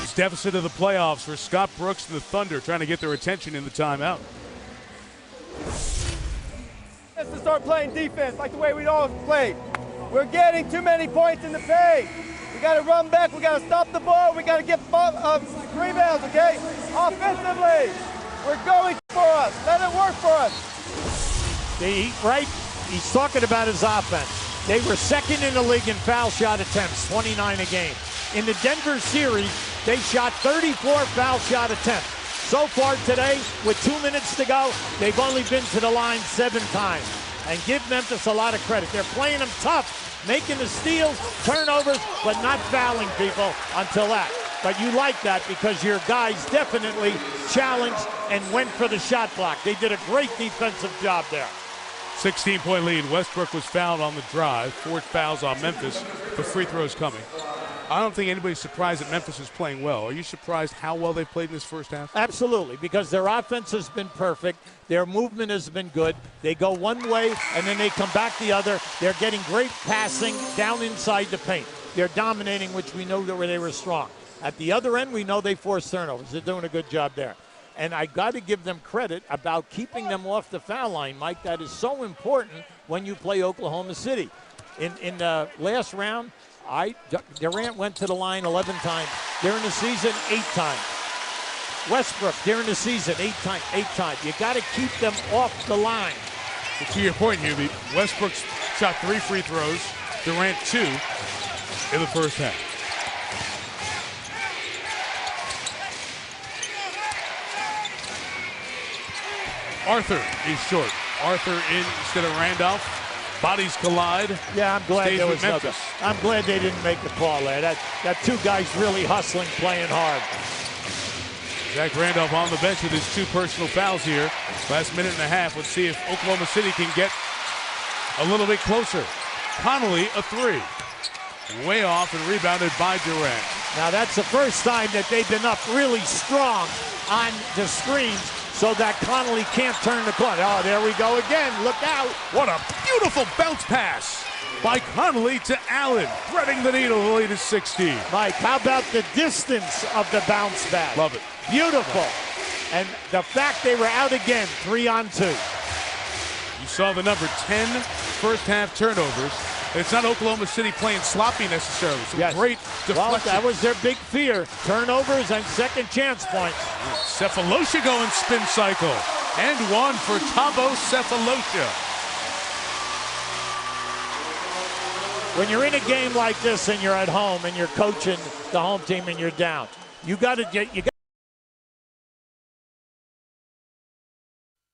It's deficit of the playoffs for Scott Brooks and the Thunder, trying to get their attention in the timeout. To start playing defense like the way we always played. We're getting too many points in the paint. We got to run back. We got to stop the ball. We got to get rebounds, okay? Offensively, we're going for us. Let it work for us. He's talking about his offense. They were second in the league in foul shot attempts, 29 a game. In the Denver series, they shot 34 foul shot attempts. So far today, with 2 minutes to go, they've only been to the line 7 times. And give Memphis a lot of credit. They're playing them tough, making the steals, turnovers, but not fouling people until that. But you like that because your guys definitely challenged and went for the shot block. They did a great defensive job there. 16-point lead. Westbrook was fouled on the drive. 4 fouls on Memphis. The free throw's coming. I don't think anybody's surprised that Memphis is playing well. Are you surprised how well they played in this first half? Absolutely, because their offense has been perfect. Their movement has been good. They go one way, and then they come back the other. They're getting great passing down inside the paint. They're dominating, which we know that where they were strong. At the other end, we know they force turnovers. They're doing a good job there. And I got to give them credit about keeping them off the foul line, Mike. That is so important when you play Oklahoma City. In the last round, Durant went to the line 11 times. During the season, 8 times. Westbrook, during the season, 8 times. You got to keep them off the line. But to your point, Hubie, Westbrook shot 3 free throws, Durant 2 in the first half. Arthur is short. Arthur in instead of Randolph. Bodies collide. Yeah, I'm glad there was nothing. I'm glad they didn't make the call there. That 2 guys really hustling, playing hard. Zach Randolph on the bench with his 2 personal fouls here. Last minute and a half. Let's see if Oklahoma City can get a little bit closer. Connolly, a 3. Way off and rebounded by Durant. Now that's the first time that they've been up really strong on the screens so that Connolly can't turn the corner. Oh, there we go again. Look out. What a beautiful bounce pass by Connolly to Allen, threading the needle. The lead is 16. Mike, how about the distance of the bounce back? Love it. Beautiful. And the fact they were out again, 3-on-2. You saw the number 10 first half turnovers. It's not Oklahoma City playing sloppy necessarily. Some great deflection. Well, that was their big fear. Turnovers and second chance points. Cephalosha going spin cycle. And 1 for Thabo Cephalosha. When you're in a game like this and you're at home and you're coaching the home team and you're down, you got to get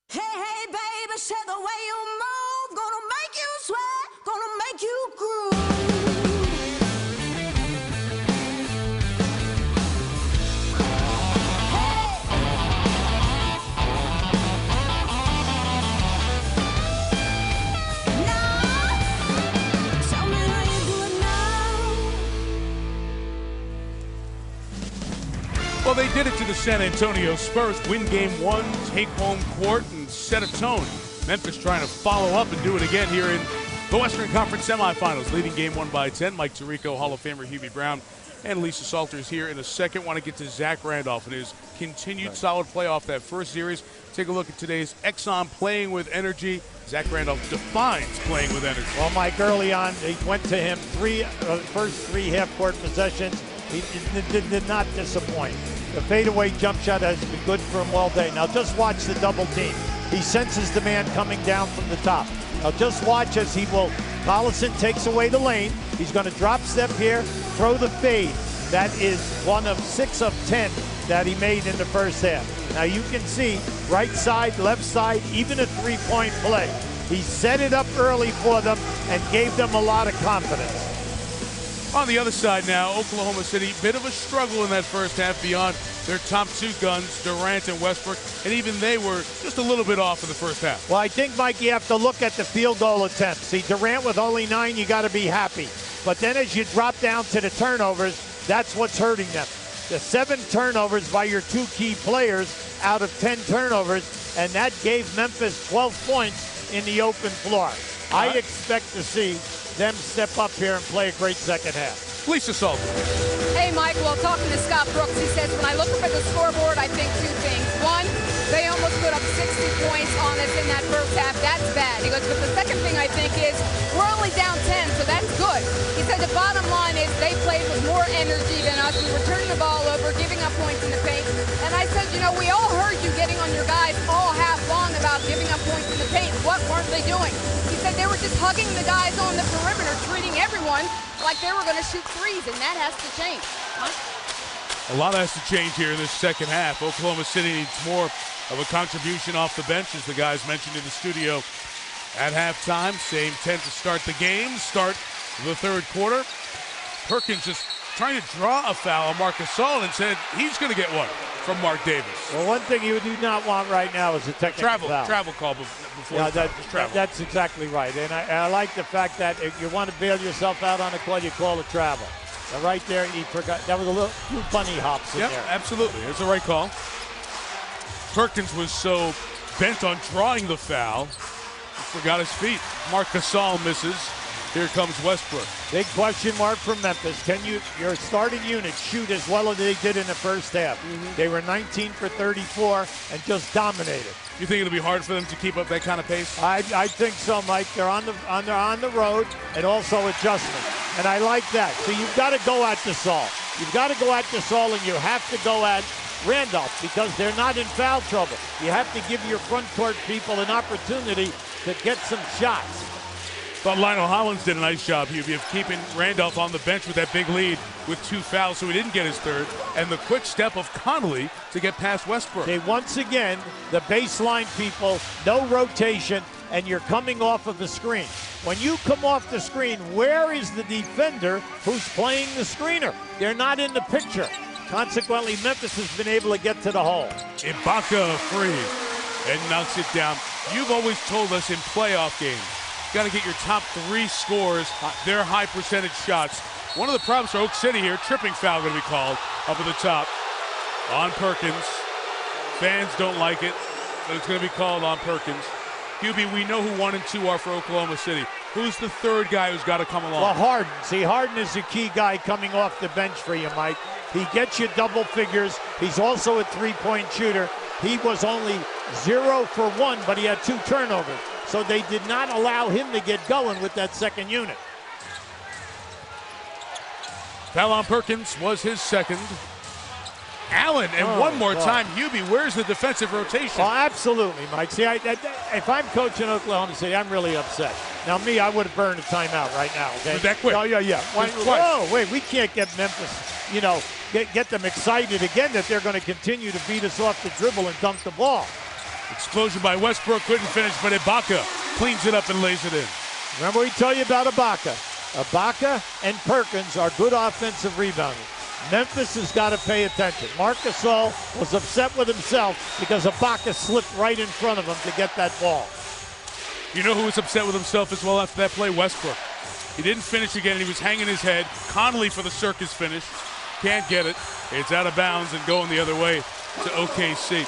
Hey, baby, say the way you move, gonna make you sweat, gonna make you groove. Hey, did it to the San Antonio Spurs. Win game one, take home court, and set a tone. Memphis trying to follow up and do it again here in the Western Conference semifinals. Leading game one by 10. Mike Tirico, Hall of Famer Hubie Brown, and Lisa Salters here in a second. Want to get to Zach Randolph and his continued solid play off that first series. Take a look at today's Exxon playing with energy. Zach Randolph defines playing with energy. Well, Mike, early on, he went to him first three half-court possessions. He did not disappoint. The fadeaway jump shot has been good for him all day. Now just watch the double team. He senses the man coming down from the top. Now just watch as Collison takes away the lane. He's going to drop step here, throw the fade. That is 1 of 6 of 10 that he made in the first half. Now you can see right side, left side, even a three-point play. He set it up early for them and gave them a lot of confidence. On the other side now, Oklahoma City, bit of a struggle in that first half beyond their top two guns, Durant and Westbrook, and even they were just a little bit off in the first half. Well, I think, Mike, you have to look at the field goal attempts. See, Durant with only 9, you got to be happy. But then as you drop down to the turnovers, that's what's hurting them. The 7 turnovers by your 2 key players out of 10 turnovers, and that gave Memphis 12 points in the open floor. I expect to see them step up here and play a great second half. Lisa Salter. Hey, Mike, well, talking to Scott Brooks, he says, when I look up at the scoreboard, I think 2 things. One, they almost put up 60 points on us in that first half. That's bad. He goes, but the second thing I think is we're only down 10, so that's good. He said the bottom line is they played with more energy than us. We were turning the ball over, giving up points in the paint. And I said, you know, we all heard you getting on your guys all half long about giving up points in the paint. What weren't they doing? He said they were just hugging the guys on the perimeter, treating everyone like they were going to shoot threes, and that has to change. A lot has to change here in this second half. Oklahoma City needs more of a contribution off the bench, as the guys mentioned in the studio at halftime. Same 10 to start the game, start the third quarter. Perkins just trying to draw a foul on Marc Gasol and said he's going to get one from Mark Davis. Well, one thing you do not want right now is a technical foul. Travel call before travel. That's exactly right. And I like the fact that if you want to bail yourself out on a call, you call it travel. Now right there, he forgot. That was a few bunny hops in there. Yep, absolutely. It's the right call. Perkins was so bent on drawing the foul, he forgot his feet. Marc Gasol misses. Here comes Westbrook. Big question mark for Memphis. Can your starting unit shoot as well as they did in the first half? They were 19 for 34 and just dominated. You think it'll be hard for them to keep up that kind of pace? I think so, Mike. They're on the road and also adjustment. And I like that. So you've got to go at Gasol. You've got to go at Gasol, and you have to go at Randolph because they're not in foul trouble. You have to give your front court people an opportunity to get some shots. But Lionel Hollins did a nice job, Hubie, of keeping Randolph on the bench with that big lead with 2 fouls, so he didn't get his third. And the quick step of Connolly to get past Westbrook. Once again, the baseline people, no rotation, and you're coming off of the screen. When you come off the screen, where is the defender who's playing the screener? They're not in the picture. Consequently, Memphis has been able to get to the hole. Ibaka free and knocks it down. You've always told us in playoff games, got to get your top 3 scores, their high percentage shots. One of the problems for Oak City here, tripping foul going to be called up at the top on Perkins. Fans don't like it, but it's going to be called on Perkins. Hubie, we know who 1 and 2 are for Oklahoma City. Who's the third guy who's got to come along? Well, Harden. See, Harden is the key guy coming off the bench for you, Mike. He gets you double figures. He's also a three-point shooter. He was only 0 for 1, but he had 2 turnovers. So they did not allow him to get going with that second unit. Foul on Perkins was his second. Allen, and one more time, Hubie, where's the defensive rotation? Oh, absolutely, Mike. See, if I'm coaching Oklahoma City, I'm really upset. Now, me, I would have burned a timeout right now, okay? That quick? Oh, yeah. Oh, wait, we can't get Memphis, get them excited again that they're going to continue to beat us off the dribble and dunk the ball. Explosion by Westbrook, couldn't finish, but Ibaka cleans it up and lays it in. Remember we tell you about Ibaka. Ibaka and Perkins are good offensive rebounders. Memphis has got to pay attention. Marc Gasol was upset with himself because Ibaka slipped right in front of him to get that ball. You know who was upset with himself as well after that play? Westbrook. He didn't finish again, and he was hanging his head. Connolly for the circus finish. Can't get it. It's out of bounds and going the other way to OKC.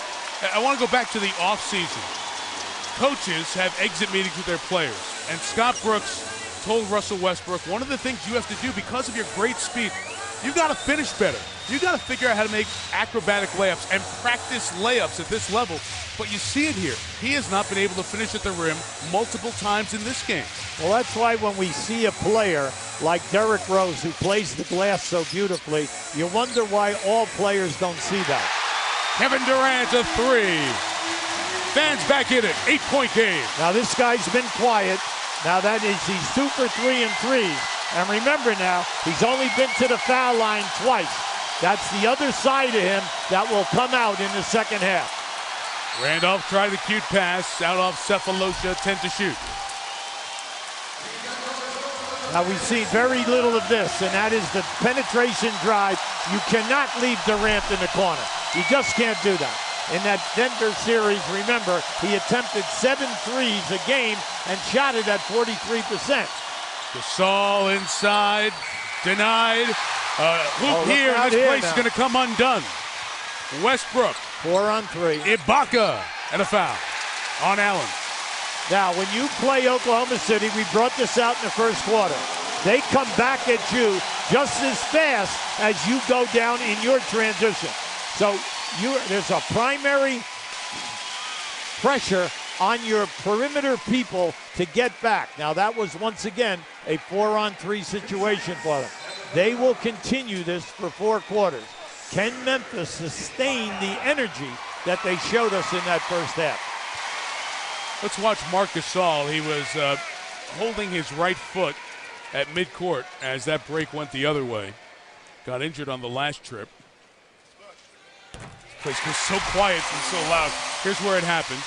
I want to go back to the offseason. Coaches have exit meetings with their players. And Scott Brooks told Russell Westbrook, one of the things you have to do because of your great speed, you got to finish better. You got to figure out how to make acrobatic layups and practice layups at this level. But you see it here. He has not been able to finish at the rim multiple times in this game. Well, that's why when we see a player like Derrick Rose who plays the glass so beautifully, you wonder why all players don't see that. Kevin Durant, a three. Fans back in it. 8-point game. Now this guy's been quiet. Now that is, he's 2 for 3 in threes. And remember now, he's only been to the foul line twice. That's the other side of him that will come out in the second half. Randolph tried the cute pass out off Cephalosha, 10 to shoot. Now we've seen very little of this, and that is the penetration drive. You cannot leave Durant in the corner. You just can't do that. In that Denver series, remember, he attempted 7 threes a game and shot it at 43%. Gasol inside, denied. Hoop here, and this place is going to come undone. Westbrook. 4 on 3. Ibaka, and a foul on Allen. Now, when you play Oklahoma City, we brought this out in the first quarter. They come back at you just as fast as you go down in your transition. So there's a primary pressure on your perimeter people to get back. Now, that was once again a 4-on-3 situation for them. They will continue this for 4 quarters. Can Memphis sustain the energy that they showed us in that first half? Let's watch Marc Gasol. He was holding his right foot at midcourt as that break went the other way. Got injured on the last trip. This place was so quiet and so loud. Here's where it happened.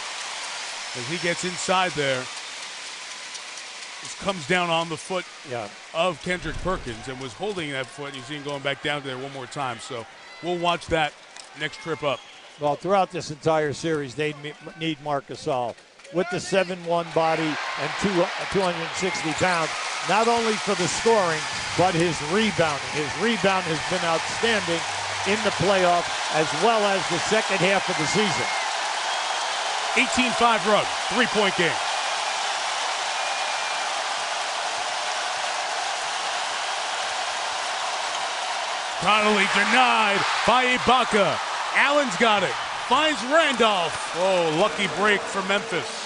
As he gets inside there, this comes down on the foot of Kendrick Perkins and was holding that foot. And you see him going back down there one more time. So we'll watch that next trip up. Well, throughout this entire series, they need Marc Gasol with the 7'1" body and 260 pounds, not only for the scoring, but his rebounding. His rebound has been outstanding in the playoff as well as the second half of the season. 18-5 run, 3-point game. Connolly denied by Ibaka. Allen's got it. Finds Randolph. Oh, lucky break for Memphis.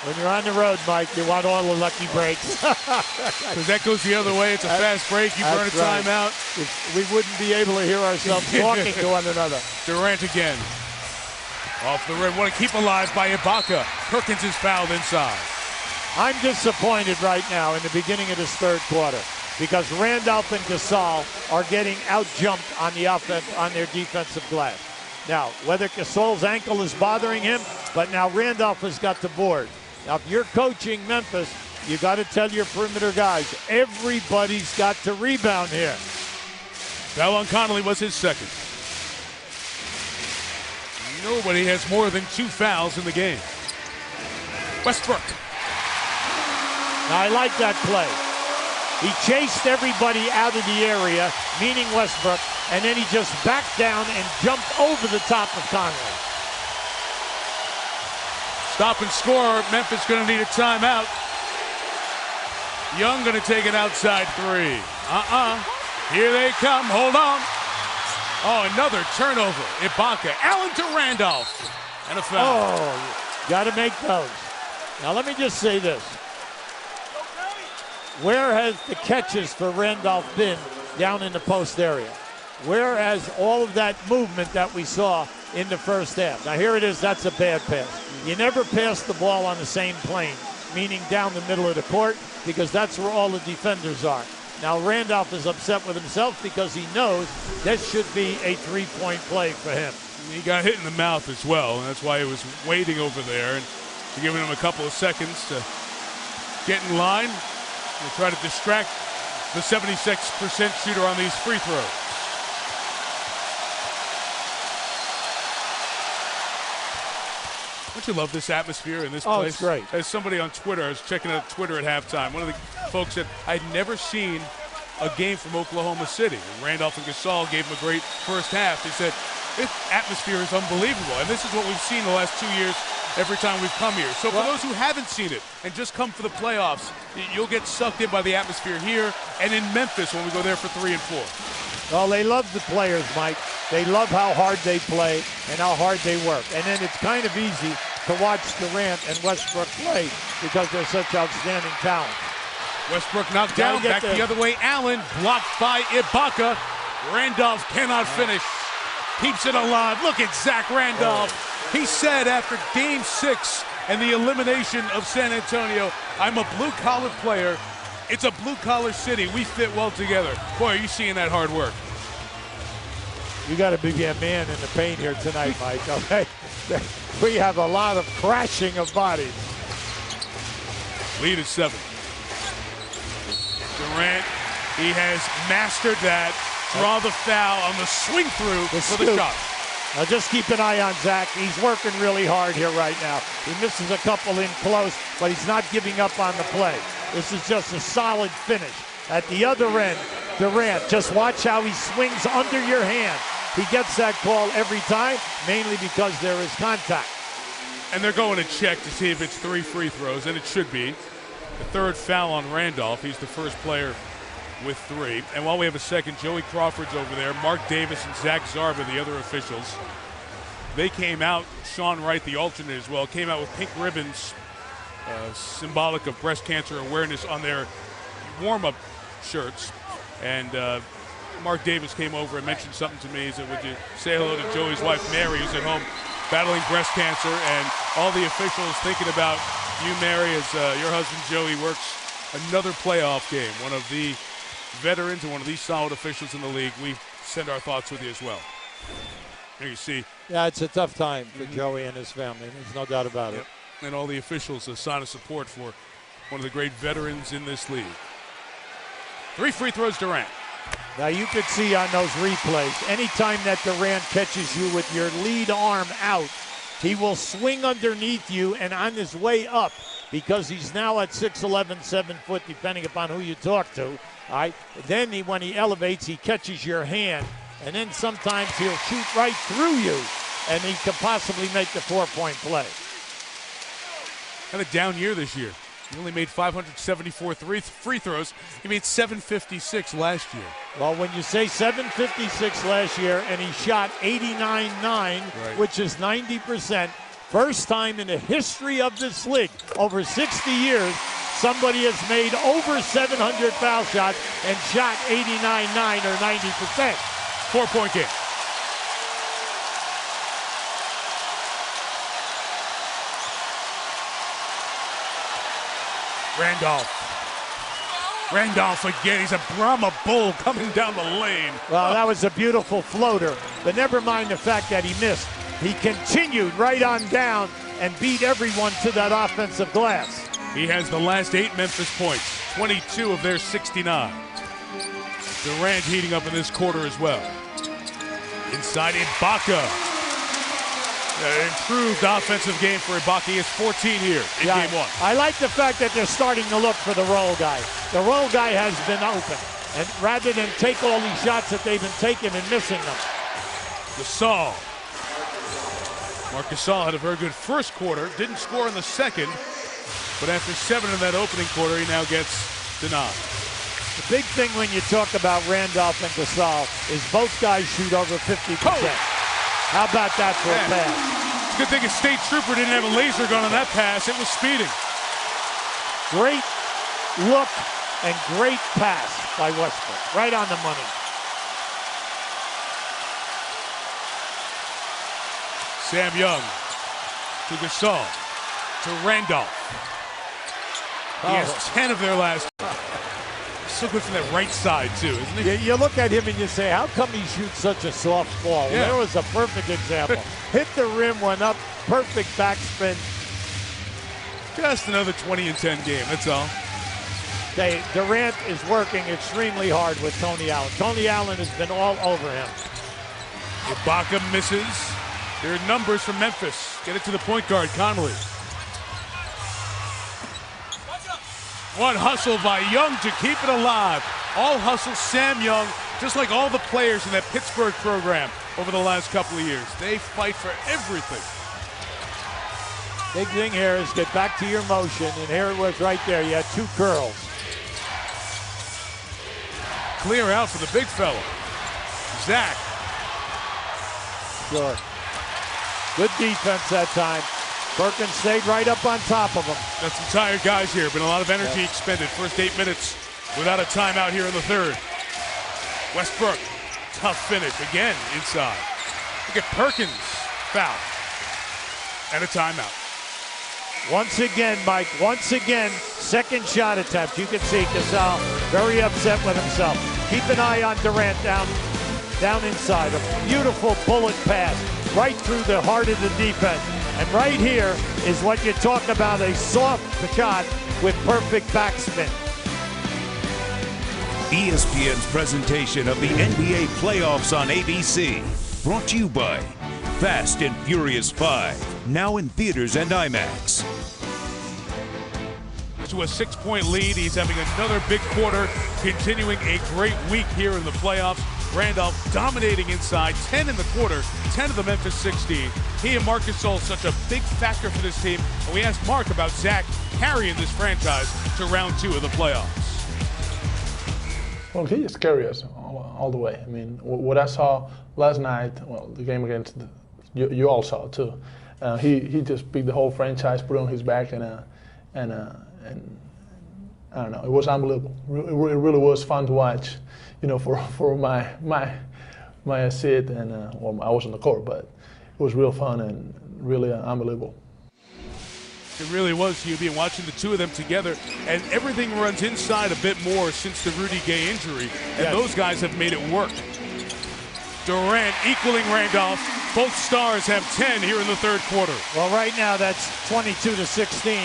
When you're on the road, Mike, you want all the lucky breaks. Because that goes the other way. It's a fast break. You burn a timeout. We wouldn't be able to hear ourselves talking to one another. Durant again. Off the rim. Want to keep alive by Ibaka. Perkins is fouled inside. I'm disappointed right now in the beginning of this third quarter because Randolph and Gasol are getting out-jumped on the offense, on their defensive glass. Now, whether Gasol's ankle is bothering him, but now Randolph has got the board. Now, if you're coaching Memphis, you got to tell your perimeter guys, everybody's got to rebound here. Foul on Connolly was his second. Nobody has more than 2 fouls in the game. Westbrook. Now, I like that play. He chased everybody out of the area, meaning Westbrook, and then he just backed down and jumped over the top of Conley. Stop and score. Memphis going to need a timeout. Young going to take an outside 3. Here they come. Hold on. Oh, another turnover. Ibaka. Allen to Randolph. And a foul. Oh, got to make those. Now, let me just say this. Where has the catches for Randolph been down in the post area? Where has all of that movement that we saw in the first half? Now, here it is. That's a bad pass. You never pass the ball on the same plane, meaning down the middle of the court, because that's where all the defenders are. Now, Randolph is upset with himself because he knows this should be a 3-point play for him. He got hit in the mouth as well, and that's why he was waiting over there and giving him a couple of seconds to get in line and try to distract the 76% shooter on these free throws. Don't you love this atmosphere in this place? Oh, it's great. As somebody on Twitter, I was checking out Twitter at halftime. One of the folks said, I'd never seen a game from Oklahoma City. Randolph and Gasol gave him a great first half. They said, this atmosphere is unbelievable, and this is what we've seen the last 2 years every time we've come here. So for those who haven't seen it and just come for the playoffs, you'll get sucked in by the atmosphere here and in Memphis when we go there for 3 and 4. Well, they love the players, Mike. They love how hard they play and how hard they work. And then it's kind of easy to watch Durant and Westbrook play because they're such outstanding talent. Westbrook knocked down, back the other way. Allen blocked by Ibaka. Randolph cannot finish. Keeps it alive. Look at Zach Randolph. He said after Game 6 and the elimination of San Antonio, I'm a blue-collar player. It's a blue-collar city. We fit well together. Boy, are you seeing that hard work. You got to be a man in the paint here tonight, Mike, okay? We have a lot of crashing of bodies. Lead is 7. Durant, he has mastered that. Draw the foul on the swing through for the shot. Now just keep an eye on Zach. He's working really hard here right now. He misses a couple in close, but he's not giving up on the play. This is just a solid finish. At the other end, Durant, just watch how he swings under your hand. He gets that call every time, mainly because there is contact. And they're going to check to see if it's 3 free throws, and it should be. The third foul on Randolph. He's the first player with 3. And while we have a second, Joey Crawford's over there. Mark Davis and Zach Zarba, the other officials. They came out, Sean Wright, the alternate as well, came out with pink ribbons, symbolic of breast cancer awareness on their warm-up shirts. And Mark Davis came over and mentioned something to me. He said, would you say hello to Joey's wife, Mary, who's at home battling breast cancer, and all the officials thinking about you, Mary, as your husband, Joey, works another playoff game. One of the veterans and one of these solid officials in the league. We send our thoughts with you as well. Here you see. Yeah, it's a tough time for Joey and his family. There's no doubt about it. And all the officials a sign of support for one of the great veterans in this league. 3 free throws, Durant. Now you could see on those replays, anytime that Durant catches you with your lead arm out, he will swing underneath you and on his way up, because he's now at 6'11", 7 foot, depending upon who you talk to. All right. Then when he elevates, he catches your hand, and then sometimes he'll shoot right through you, and he could possibly make the 4-point play. Had a down year this year. He only made 574 free throws. He made 756 last year. Well, when you say 756 last year and he shot 89.9, which is 90%, first time in the history of this league, over 60 years, somebody has made over 700 foul shots and shot 89.9 or 90%. 4-point game. Randolph again. He's a Brahma bull coming down the lane. Well, that was a beautiful floater. But never mind the fact that he missed. He continued right on down and beat everyone to that offensive glass. He has the last 8 Memphis points, 22 of their 69. Durant heating up in this quarter as well. Inside Ibaka. An improved offensive game for Ibaka. He has 14 here in Game 1. I like the fact that they're starting to look for the roll guy. The roll guy has been open. And rather than take all these shots that they've been taking and missing them. Gasol. Marc Gasol had a very good first quarter. Didn't score in the second. But after 7 in that opening quarter, he now gets denied. The big thing when you talk about Randolph and Gasol is both guys shoot over 50%. How about that for a pass? Good thing a state trooper didn't have a laser gun on that pass. It was speeding. Great look and great pass by Westbrook. Right on the money. Sam Young to Gasol to Randolph. He has 10 of their last. So good from that right side, too, isn't he? You look at him and you say, how come he shoots such a soft ball? Yeah. Well, there was a perfect example. Hit the rim, went up, perfect backspin. Just another 20-10 game, that's all. Okay, Durant is working extremely hard with Tony Allen. Tony Allen has been all over him. Ibaka misses. There are numbers from Memphis. Get it to the point guard, Connolly. One hustle by Young to keep it alive. All hustle. Sam Young, just like all the players in that Pittsburgh program over the last couple of years. They fight for everything. Big thing here is get back to your motion, and here it was right there. You had 2 curls. Clear out for the big fella. Zach. Sure. Good defense that time. Perkins stayed right up on top of him. Got some tired guys here. Been a lot of energy expended. First 8 minutes without a timeout here in the third. Westbrook, tough finish again inside. Look at Perkins, foul. And a timeout. Once again, Mike, second shot attempt. You can see Gasol very upset with himself. Keep an eye on Durant down inside. A beautiful bullet pass right through the heart of the defense. And right here is what you talk about, a soft shot with perfect backspin. ESPN's presentation of the NBA playoffs on ABC. Brought to you by Fast and Furious 5. Now in theaters and IMAX. To a 6-point lead. He's having another big quarter, continuing a great week here in the playoffs. Randolph dominating inside, 10 in the quarter, 10 of the Memphis 16. He and Marc Gasol such a big factor for this team. And we asked Mark about Zach carrying this franchise to round 2 of the playoffs. Well, he just carried us all the way. I mean, what I saw last night, well, the game against you all saw it too. He just picked the whole franchise, put it on his back, and I don't know, it was unbelievable. It really was fun to watch, you know, for my seat, and well, I was on the court, but it was real fun and really unbelievable. It really was, Hubie, and watching the two of them together, and everything runs inside a bit more since the Rudy Gay injury, and those guys have made it work. Durant equaling Randolph. Both stars have 10 here in the third quarter. Well, right now that's 22-16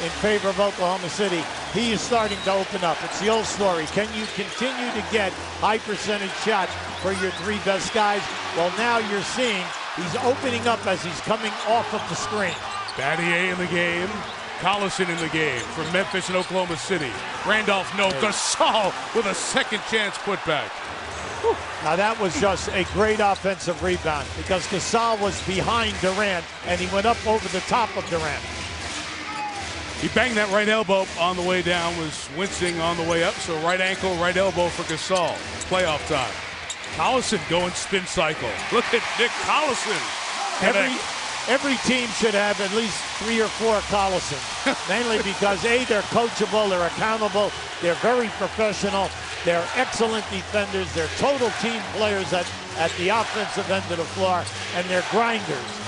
in favor of Oklahoma City. He is starting to open up. It's the old story. Can you continue to get high percentage shots for your 3 best guys? Well, now you're seeing he's opening up as he's coming off of the screen. Battier in the game. Collison in the game for Memphis and Oklahoma City. Randolph, no. Gasol with a second chance putback. Now that was just a great offensive rebound because Gasol was behind Durant and he went up over the top of Durant. He banged that right elbow on the way down, was wincing on the way up, so right ankle, right elbow for Gasol. Playoff time. Collison going spin cycle. Look at Nick Collison. Every team should have at least 3 or 4 Collison, mainly because A, they're coachable, they're accountable, they're very professional, they're excellent defenders, they're total team players at the offensive end of the floor, and they're grinders.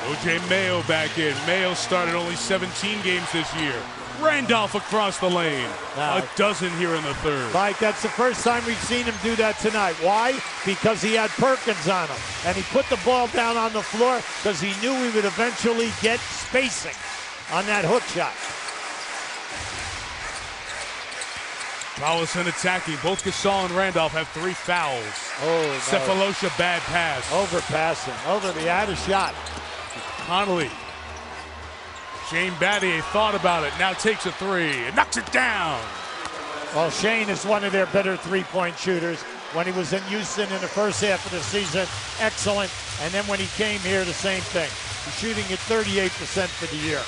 O.J. Mayo back in. Mayo started only 17 games this year. Randolph across the lane. A dozen here in the third. Mike, that's the first time we've seen him do that tonight. Why? Because he had Perkins on him. And he put the ball down on the floor because he knew we would eventually get spacing on that hook shot. Collison attacking. Both Gasol and Randolph have 3 fouls. Oh, Cephalosha, bad pass. Overpassing. He had a shot. Connolly. Shane Battier thought about it, now takes a 3 and knocks it down. Well, Shane is one of their better three-point shooters. When he was in Houston in the first half of the season, excellent. And then when he came here, the same thing. He's shooting at 38% for the year.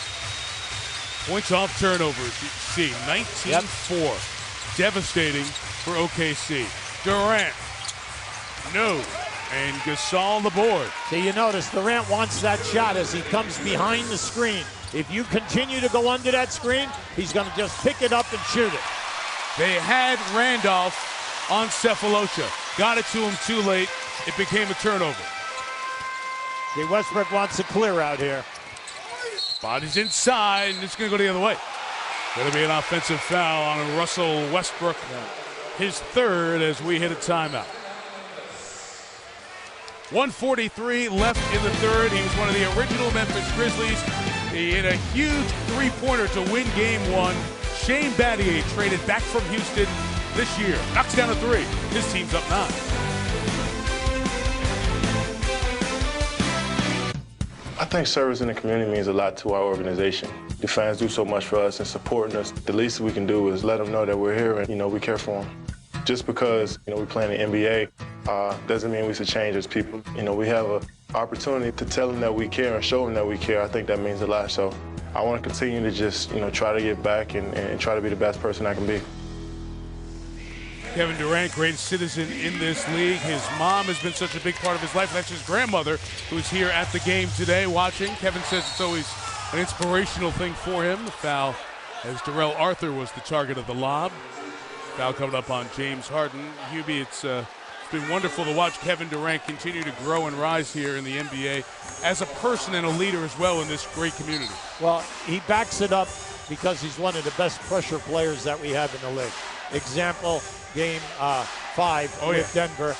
Points off turnovers, you see, 19-4. Devastating for OKC. Durant, no. And Gasol on the board. So you notice Durant wants that shot as he comes behind the screen. If you continue to go under that screen, he's going to just pick it up and shoot it. They had Randolph on Cephalosha. Got it to him too late. It became a turnover. See, Westbrook wants to clear out here. Body's inside, and it's going to go the other way. Going to be an offensive foul on Russell Westbrook. His third as we hit a timeout. 1:43 left in the third. He was one of the original Memphis Grizzlies. He hit a huge three-pointer to win game 1. Shane Battier traded back from Houston this year. Knocks down a 3. His team's up 9. I think service in the community means a lot to our organization. The fans do so much for us and supporting us. The least we can do is let them know that we're here and, we care for them. Just because, we play in the NBA doesn't mean we should change as people. We have an opportunity to tell them that we care and show them that we care. I think that means a lot. So I want to continue to just, try to get back and try to be the best person I can be. Kevin Durant, great citizen in this league. His mom has been such a big part of his life. That's his grandmother, who's here at the game today watching. Kevin says it's always an inspirational thing for him. The foul as Darrell Arthur was the target of the lob. Foul coming up on James Harden. Hubie, it's been wonderful to watch Kevin Durant continue to grow and rise here in the NBA as a person and a leader as well in this great community. Well, he backs it up because he's one of the best pressure players that we have in the league. Example, game 5 with Denver.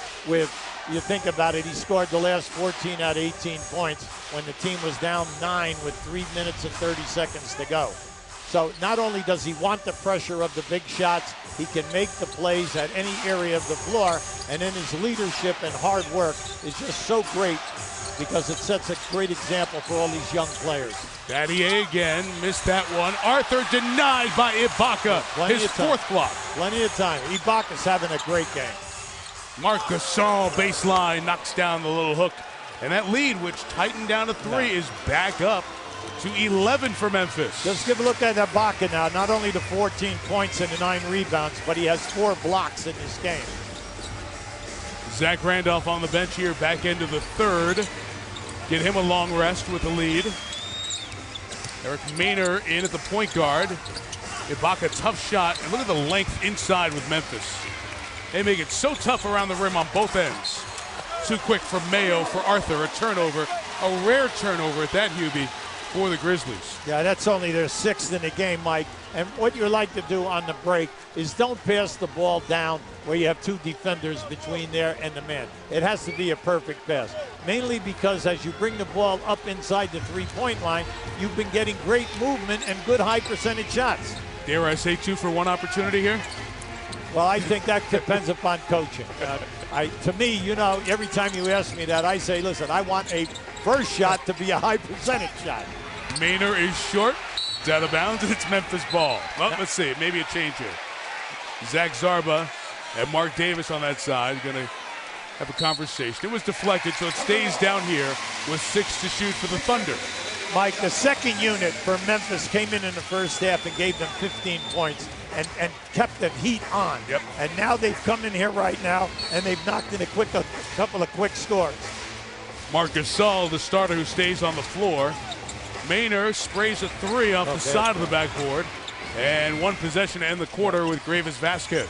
You think about it, he scored the last 14 out of 18 points when the team was down 9 with 3 minutes and 30 seconds to go. So not only does he want the pressure of the big shots, he can make the plays at any area of the floor, and then his leadership and hard work is just so great because it sets a great example for all these young players. Battier again, missed that one. Arthur denied by Ibaka, his fourth block. Plenty of time. Ibaka's having a great game. Marc Gasol baseline knocks down the little hook, and that lead, which tightened down to 3, is back up to 11 for Memphis. Just give a look at Ibaka now. Not only the 14 points and the 9 rebounds, but he has 4 blocks in this game. Zach Randolph on the bench here, back into the third. Get him a long rest with the lead. Eric Maynor in at the point guard. Ibaka, tough shot, and look at the length inside with Memphis. They make it so tough around the rim on both ends. Too quick for Mayo, for Arthur, a turnover, a rare turnover at that, Hubie, for the Grizzlies. Yeah, that's only their 6th in the game, Mike. And what you like to do on the break is don't pass the ball down where you have 2 defenders between there and the man. It has to be a perfect pass. Mainly because as you bring the ball up inside the 3-point line, you've been getting great movement and good high percentage shots. Dare I say 2 for 1 opportunity here? Well, I think that depends upon coaching. To me, every time you ask me that, I say, listen, I want a first shot to be a high percentage shot. Maynor is short. It's out of bounds, and it's Memphis ball. Well, let's see. Maybe a change here. Zach Zarba and Mark Davis on that side going to have a conversation. It was deflected, so it stays down here with 6 to shoot for the Thunder. Mike, the second unit for Memphis came in the first half and gave them 15 points and kept the heat on. Yep. And now they've come in here right now, and they've knocked in a couple of quick scores. Marc Gasol, the starter who stays on the floor. Maynor sprays a 3 off the side of the backboard. And 1 possession to end the quarter with Gravis Vasquez.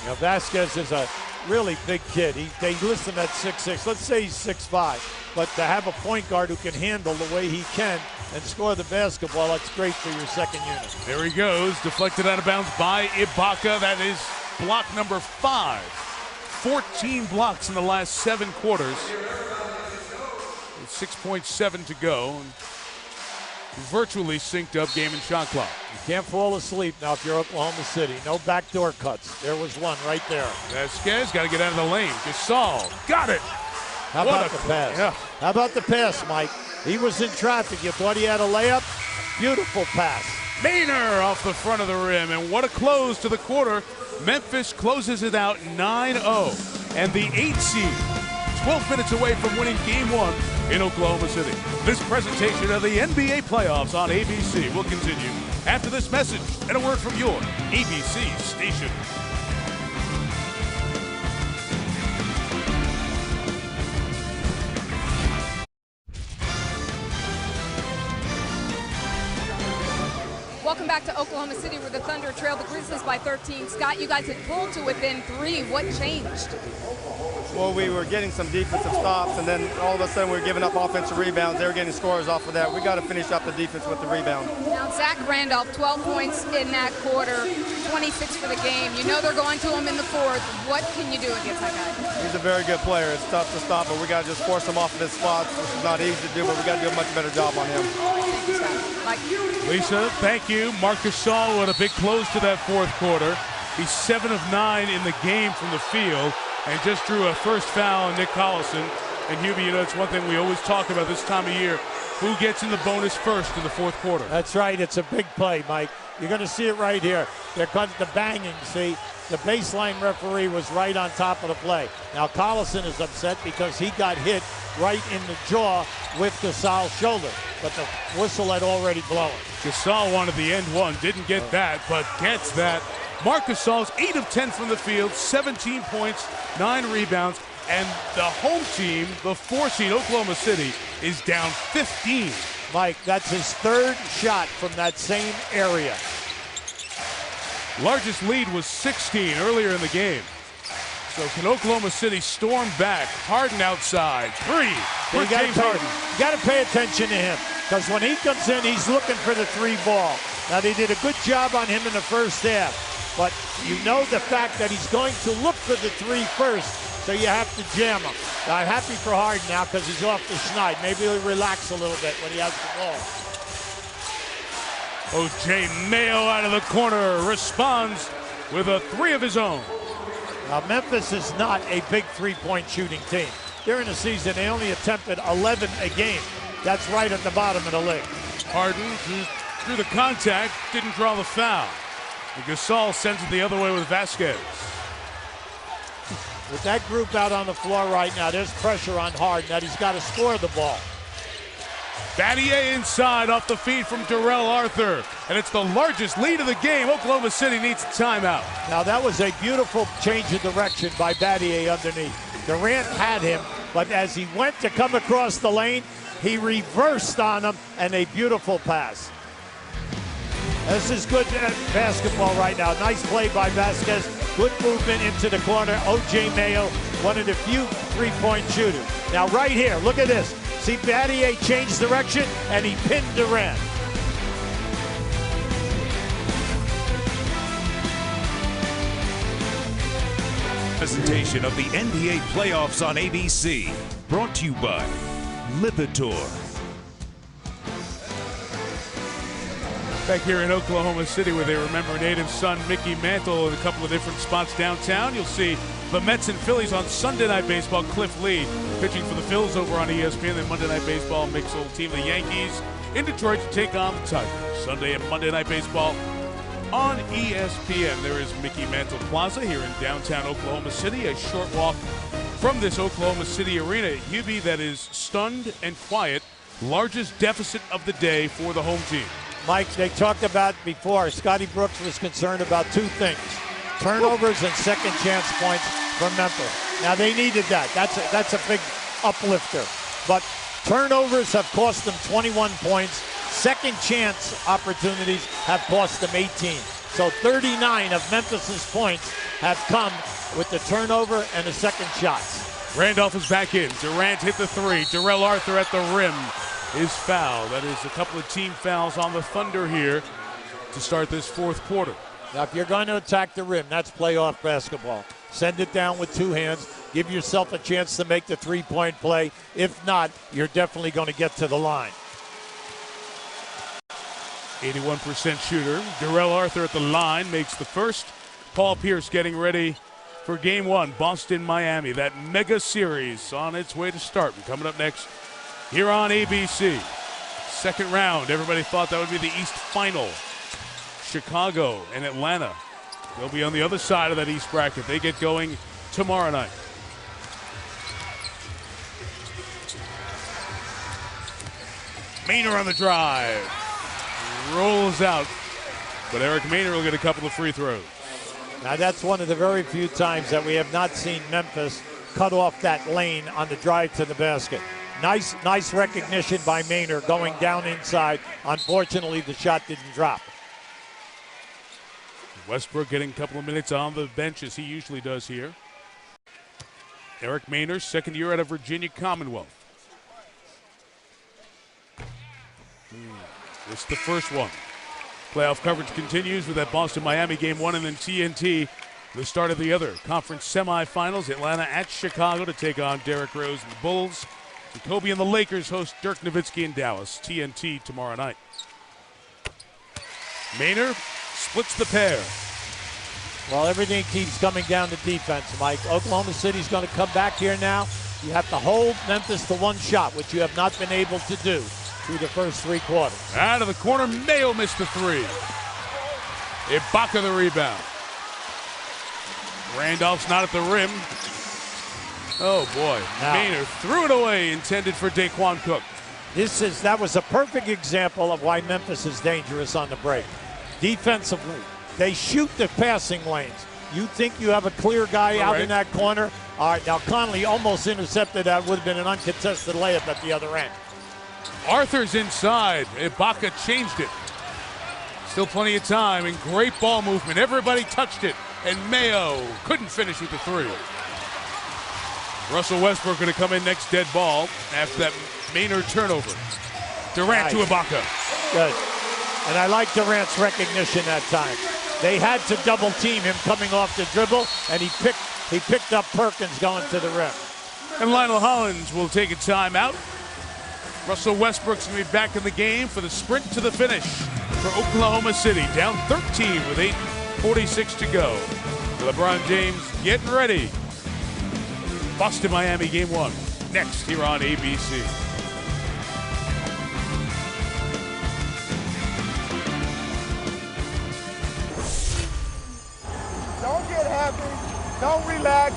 Now, Vasquez is a really big kid. They list him at 6'6". Let's say he's 6'5". But to have a point guard who can handle the way he can and score the basketball, that's great for your second unit. There he goes, deflected out of bounds by Ibaka. That is block number 5. 14 blocks in the last 7 quarters. 6.7 to go. Virtually synced up game and shot clock. You can't fall asleep now if you're Oklahoma City. No backdoor cuts. There was one right there. Vasquez got to get out of the lane. Gasol got it. How about the pass? Yeah. How about the pass, Mike? He was in traffic. You thought he had a layup? Beautiful pass. Maynor off the front of the rim, and what a close to the quarter. Memphis closes it out 9-0, and the 8 seed, 12 minutes away from winning Game 1 in Oklahoma City. This presentation of the NBA playoffs on ABC will continue after this message and a word from your ABC station. Welcome back to Oklahoma City, where the Thunder trailed the Grizzlies by 13. Scott, you guys had pulled to within 3. What changed? Well, we were getting some defensive stops, and then all of a sudden we were giving up offensive rebounds. They were getting scores off of that. We got to finish up the defense with the rebound. Now, Zach Randolph, 12 points in that quarter, 26 for the game. You know they're going to him in the 4th. What can you do against that guy? He's a very good player. It's tough to stop, but we got to just force him off of his spots, which is not easy to do, but we got to do a much better job on him. Thank you, Scott. Mike. Lisa, thank you. Marc Gasol with a big close to that 4th quarter. He's 7 of 9 in the game from the field, and just drew a first foul on Nick Collison. And Hubie, you know, it's one thing we always talk about this time of year. Who gets in the bonus first in the fourth quarter? That's right. It's a big play, Mike. You're going to see it right here. There comes the banging, see? The baseline referee was right on top of the play. Now, Collison is upset because he got hit right in the jaw with Gasol's shoulder, but the whistle had already blown. Gasol wanted the end one, didn't get that, but gets that. Marc Gasol's 8 of 10 from the field, 17 points, 9 rebounds, and the home team, the 4 seed Oklahoma City, is down 15. Mike, that's his 3rd shot from that same area. Largest lead was 16 earlier in the game. So can Oklahoma City storm back? Harden outside. 3 for James Harden. You got to pay attention to him, because when he comes in, he's looking for the 3 ball. Now, they did a good job on him in the first half, but you know the fact that he's going to look for the 3 first, so you have to jam him. I'm happy for Harden now because he's off the schneid. Maybe he'll relax a little bit when he has the ball. O.J. Mayo out of the corner responds with a 3 of his own. Now, Memphis is not a big three-point shooting team. During the season, they only attempted 11 a game. That's right at the bottom of the league. Harden through the contact, didn't draw the foul. And Gasol sends it the other way with Vasquez. With that group out on the floor right now, there's pressure on Harden that he's got to score the ball. Battier inside off the feed from Darrell Arthur. And it's the largest lead of the game. Oklahoma City needs a timeout. Now, that was a beautiful change of direction by Battier underneath. Durant had him, but as he went to come across the lane, he reversed on him, and a beautiful pass. This is good basketball right now. Nice play by Vasquez. Good movement into the corner. O.J. Mayo, one of the few three-point shooters. Now, right here, look at this. See, Battier changed direction, and he pinned Durant. Presentation of the NBA playoffs on ABC. Brought to you by Lipitor. Back here in Oklahoma City, where they remember native son Mickey Mantle in a couple of different spots downtown. You'll see the Mets and Phillies on Sunday Night Baseball. Cliff Lee pitching for the Phils over on ESPN. Then Monday Night Baseball, mixed old team, the Yankees in Detroit to take on the Tigers. Sunday and Monday Night Baseball on ESPN. There is Mickey Mantle Plaza here in downtown Oklahoma City. A short walk from this Oklahoma City arena. Hubie, that is stunned and quiet. Largest deficit of the day for the home team. Mike, they talked about before, Scotty Brooks was concerned about 2 things. Turnovers and second chance points from Memphis. Now, they needed that. That's a big uplifter. But turnovers have cost them 21 points. Second chance opportunities have cost them 18. So 39 of Memphis's points have come with the turnover and the second shots. Randolph is back in. Durant hit the 3. Darrell Arthur at the rim is fouled. That is a couple of team fouls on the Thunder here to start this fourth quarter. Now, if you're going to attack the rim, that's playoff basketball. Send it down with 2 hands. Give yourself a chance to make the three-point play. If not, you're definitely going to get to the line. 81% shooter. Darrell Arthur at the line makes the first. Paul Pierce getting ready for game 1, Boston, Miami. That mega series on its way to start. And coming up next here on ABC. Second round. Everybody thought that would be the East Final. Chicago and Atlanta. They'll be on the other side of that East bracket. They get going tomorrow night. Maynor on the drive. Rolls out. But Eric Maynor will get a couple of free throws. Now, that's one of the very few times that we have not seen Memphis cut off that lane on the drive to the basket. Nice recognition by Maynor going down inside. Unfortunately, the shot didn't drop. Westbrook getting a couple of minutes on the bench as he usually does here. Eric Maynor, second year out of Virginia Commonwealth. This is the first one. Playoff coverage continues with that Boston-Miami game 1 and then TNT. The start of the other conference semifinals. Atlanta at Chicago to take on Derrick Rose and the Bulls. And Kobe and the Lakers host Dirk Nowitzki in Dallas. TNT tomorrow night. Maynor splits the pair. Well, everything keeps coming down to defense, Mike. Oklahoma City's going to come back here now. You have to hold Memphis to one shot, which you have not been able to do through the first 3 quarters. Out of the corner, Mayo missed the three. Ibaka the rebound. Randolph's not at the rim. Oh boy, Maynard threw it away, intended for Daquan Cook. That was a perfect example of why Memphis is dangerous on the break. Defensively, they shoot the passing lanes. You think you have a clear guy out in that corner? All right, now Conley almost intercepted that. Would have been an uncontested layup at the other end. Arthur's inside. Ibaka changed it. Still plenty of time and great ball movement. Everybody touched it, and Mayo couldn't finish with the three. Russell Westbrook going to come in next dead ball after that Maynard turnover. Durant to Ibaka. Good. And I like Durant's recognition that time. They had to double team him coming off the dribble, and he picked up Perkins going to the rim. And Lionel Hollins will take a timeout. Russell Westbrook's going to be back in the game for the sprint to the finish for Oklahoma City. Down 13 with 8:46 to go. LeBron James getting ready. Boston, Miami, game 1. Next here on ABC. Don't get happy. Don't relax.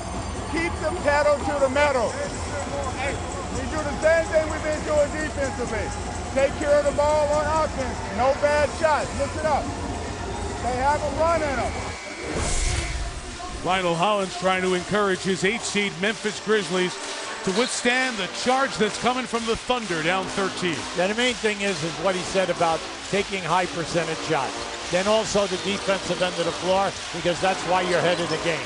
Keep the pedal to the metal. We do the same thing we've been doing defensively. Take care of the ball on offense. No bad shots. Lift it up. They have a run in them. Lionel Hollins trying to encourage his 8-seed Memphis Grizzlies to withstand the charge that's coming from the Thunder down 13. Yeah, the main thing is what he said about taking high percentage shots. Then also the defensive end of the floor, because that's why you're ahead of the game.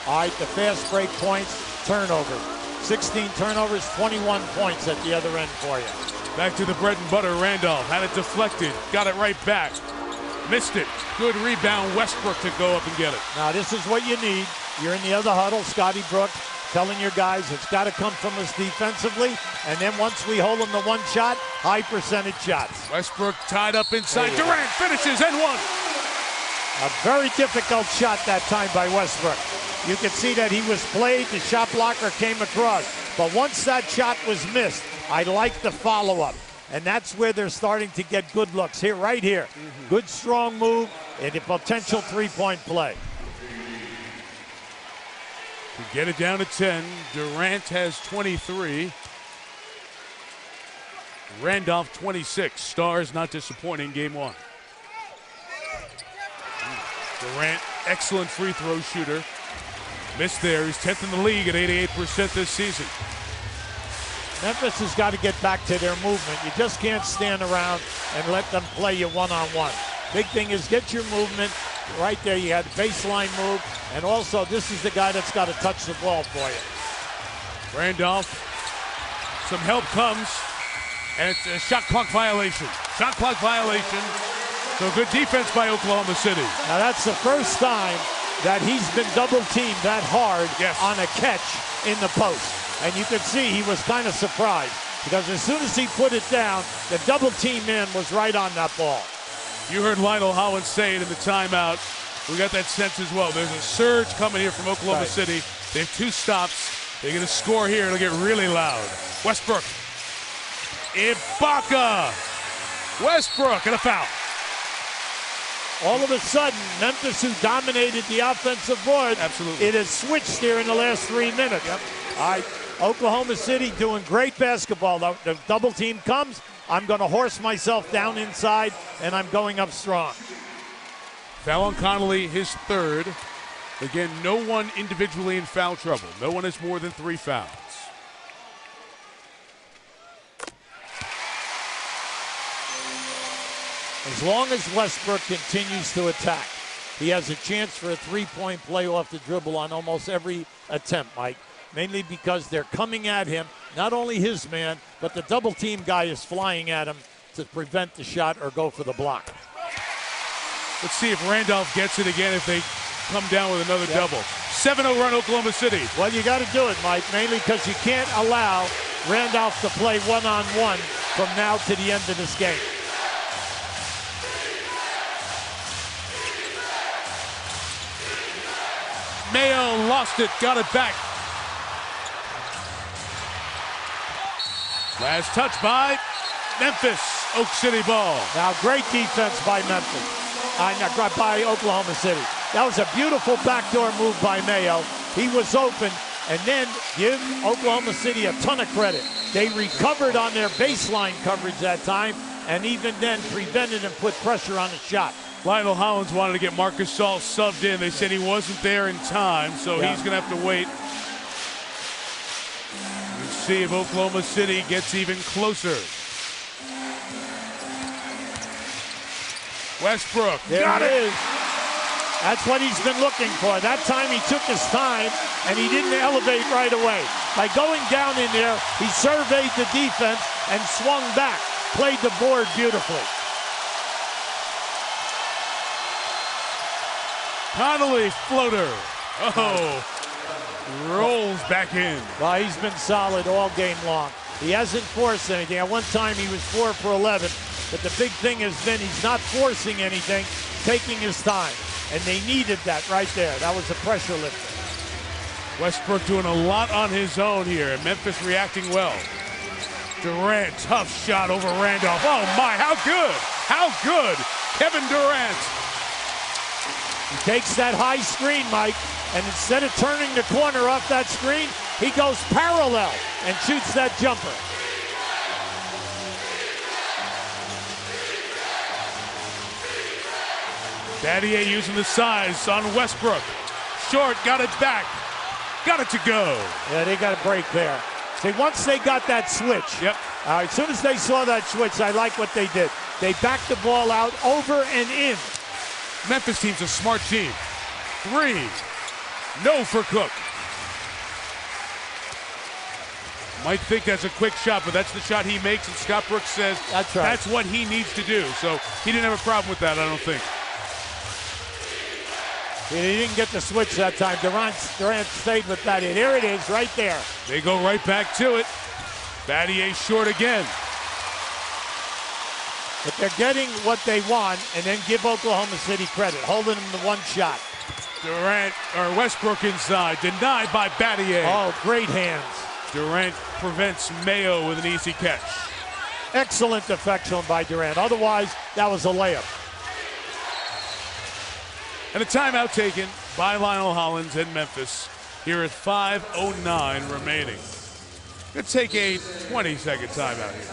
All right, the fast break points, turnovers. 16 turnovers, 21 points at the other end for you. Back to the bread and butter. Randolph had it deflected, got it right back. Missed it. Good rebound. Westbrook to go up and get it. Now this is what you need. You're in the other huddle, Scotty Brooks, telling your guys it's got to come from us defensively. And then once we hold them to one shot, high percentage shots. Westbrook tied up inside. Durant finishes and one. A very difficult shot that time by Westbrook. You can see that he was played. The shot blocker came across. But once that shot was missed, I like the follow-up. And that's where they're starting to get good looks here, right here. Good, strong move and a potential three-point play. To get it down to 10, Durant has 23. Randolph 26. Stars not disappointing game 1. Durant, excellent free throw shooter. Missed there. He's 10th in the league at 88% this season. Memphis has got to get back to their movement. You just can't stand around and let them play you one-on-one. Big thing is get your movement right there. You had the baseline move, and also this is the guy that's got to touch the ball for you. Randolph, some help comes, and it's a shot clock violation. Shot clock violation. So good defense by Oklahoma City. Now that's the first time that he's been double teamed that hard on a catch in the post. And you could see he was kind of surprised because as soon as he put it down, the double team man was right on that ball. You heard Lionel Hollins say it in the timeout. We got that sense as well. There's a surge coming here from Oklahoma City. They have 2 stops. They're going to score here. It'll get really loud. Westbrook. Ibaka. Westbrook and a foul. All of a sudden, Memphis, who dominated the offensive board, it has switched here in the last 3 minutes. All right, Oklahoma City doing great basketball. The double team comes, I'm going to horse myself down inside, and I'm going up strong. Foul on Connolly, his 3rd. Again, no one individually in foul trouble. No one has more than 3 fouls. As long as Westbrook continues to attack, he has a chance for a three-point play off the dribble on almost every attempt, Mike. Mainly because they're coming at him, not only his man, but the double team guy is flying at him to prevent the shot or go for the block. Let's see if Randolph gets it again if they come down with another double. 7-0 run Oklahoma City. Well, you got to do it, Mike, mainly because you can't allow Randolph to play one-on-one from now to the end of this game. Mayo lost it, got it back. Last touch by Memphis. Oak City ball. Now, great defense by Memphis. By Oklahoma City. That was a beautiful backdoor move by Mayo. He was open, and then give Oklahoma City a ton of credit. They recovered on their baseline coverage that time, and even then prevented and put pressure on the shot. Lionel Hollins wanted to get Marc Gasol subbed in. They said he wasn't there in time, so he's going to have to wait. Let's see if Oklahoma City gets even closer. Westbrook. Got it. That's what he's been looking for. That time he took his time, and he didn't elevate right away. By going down in there, he surveyed the defense and swung back. Played the board beautifully. Connolly floater. Oh, rolls back in. Well, he's been solid all game long. He hasn't forced anything. At one time he was 4 for 11, but the big thing has been he's not forcing anything, taking his time. And they needed that right there. That was a pressure lifter. Westbrook doing a lot on his own here, and Memphis reacting well. Durant, tough shot over Randolph. Oh my, how good! How good! Kevin Durant. He takes that high screen, Mike, and instead of turning the corner off that screen, he goes parallel and shoots that jumper. Battier using the size on Westbrook. Short, got it back. Got it to go. Yeah, they got a break there. See, once they got that switch, as soon as they saw that switch, I like what they did. They backed the ball out over and in. Memphis team's a smart team. 3. No for Cook. Might think that's a quick shot, but that's the shot he makes, and Scott Brooks says that's right. That's what he needs to do. So he didn't have a problem with that, I don't think. He didn't get the switch that time. Durant stayed with that. And here it is, right there. They go right back to it. Battier short again. But they're getting what they want, and then give Oklahoma City credit, holding them to one shot. Westbrook inside, denied by Battier. Oh, great hands. Durant prevents Mayo with an easy catch. Excellent deflection by Durant. Otherwise, that was a layup. And a timeout taken by Lionel Hollins in Memphis here at 5:09 remaining. Going to take a 20-second timeout here.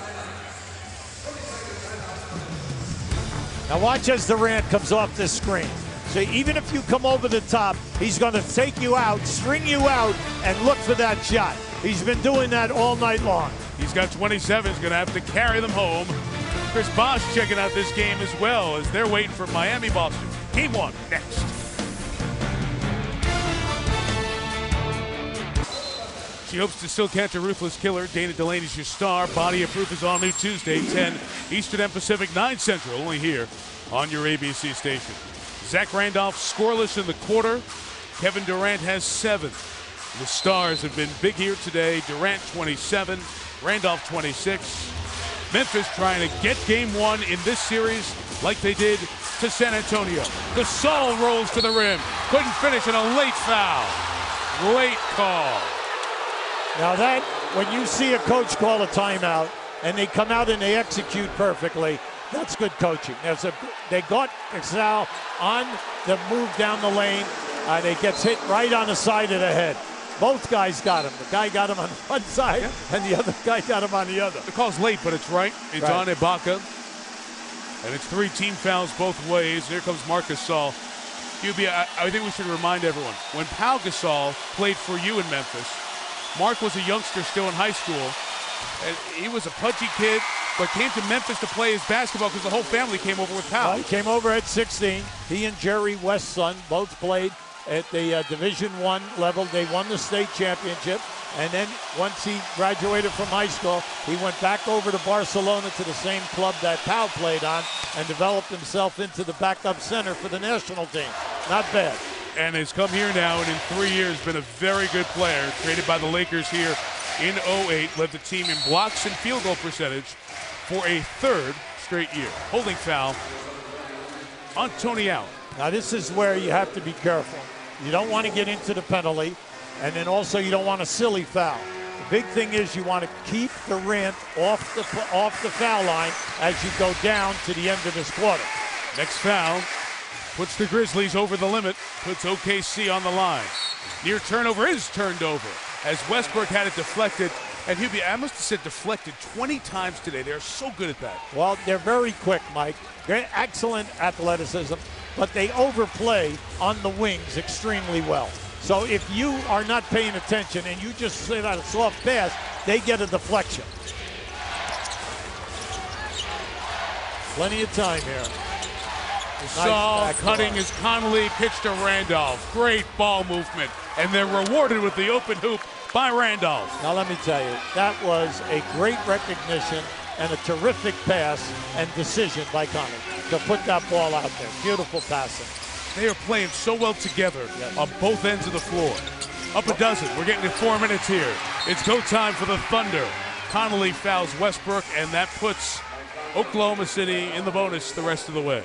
Now watch as Durant comes off this screen. So even if you come over the top, he's going to take you out, string you out, and look for that shot. He's been doing that all night long. He's got 27. He's going to have to carry them home. Chris Bosh checking out this game as well as they're waiting for Miami-Boston. Game 1 next. She hopes to still catch a ruthless killer. Dana Delaney's your star. Body of Proof is all new Tuesday, 10 Eastern and Pacific, 9 Central, only here on your ABC station. Zach Randolph scoreless in the quarter. Kevin Durant has 7. The Stars have been big here today. Durant 27, Randolph 26. Memphis trying to get game 1 in this series like they did to San Antonio. Gasol rolls to the rim. Couldn't finish, and a late foul. Late call. Now that, when you see a coach call a timeout and they come out and they execute perfectly, that's good coaching. They got Gasol on the move down the lane, and it gets hit right on the side of the head. Both guys got him. The guy got him on one side, and the other guy got him on the other. The call's late, but it's right. It's on Ibaka. And it's 3 team fouls both ways. Here comes Marc Gasol. I think we should remind everyone, when Pau Gasol played for you in Memphis, Mark was a youngster still in high school. And he was a pudgy kid, but came to Memphis to play his basketball because the whole family came over with Pau. He came over at 16. He and Jerry West's son both played at the Division I level. They won the state championship. And then once he graduated from high school, he went back over to Barcelona to the same club that Pau played on and developed himself into the backup center for the national team. Not bad. And has come here now, and in 3 years been a very good player. Traded by the Lakers here in 08, led the team in blocks and field goal percentage for a 3rd straight year. Holding foul on Tony Allen. Now this is where you have to be careful. You don't want to get into the penalty, and then also you don't want a silly foul. big thing is you want to keep Durant off the foul line as you go down to the end of this quarter. Next foul puts the Grizzlies over the limit, puts OKC on the line. Near turnover is turned over as Westbrook had it deflected. And Hubie, I must have said deflected 20 times today. They're so good at that. Well, they're very quick, Mike. They're excellent athleticism, but they overplay on the wings extremely well. So if you are not paying attention and you just sit out a soft pass, they get a deflection. Plenty of time here. Saul cutting as Connolly pitched to Randolph. Great ball movement. And they're rewarded with the open hoop by Randolph. Now let me tell you, that was a great recognition and a terrific pass and decision by Connolly to put that ball out there. Beautiful passing. They are playing so well together on both ends of the floor. Up a dozen. We're getting to 4 minutes here. It's go time for the Thunder. Connolly fouls Westbrook, and that puts Oklahoma City in the bonus the rest of the way.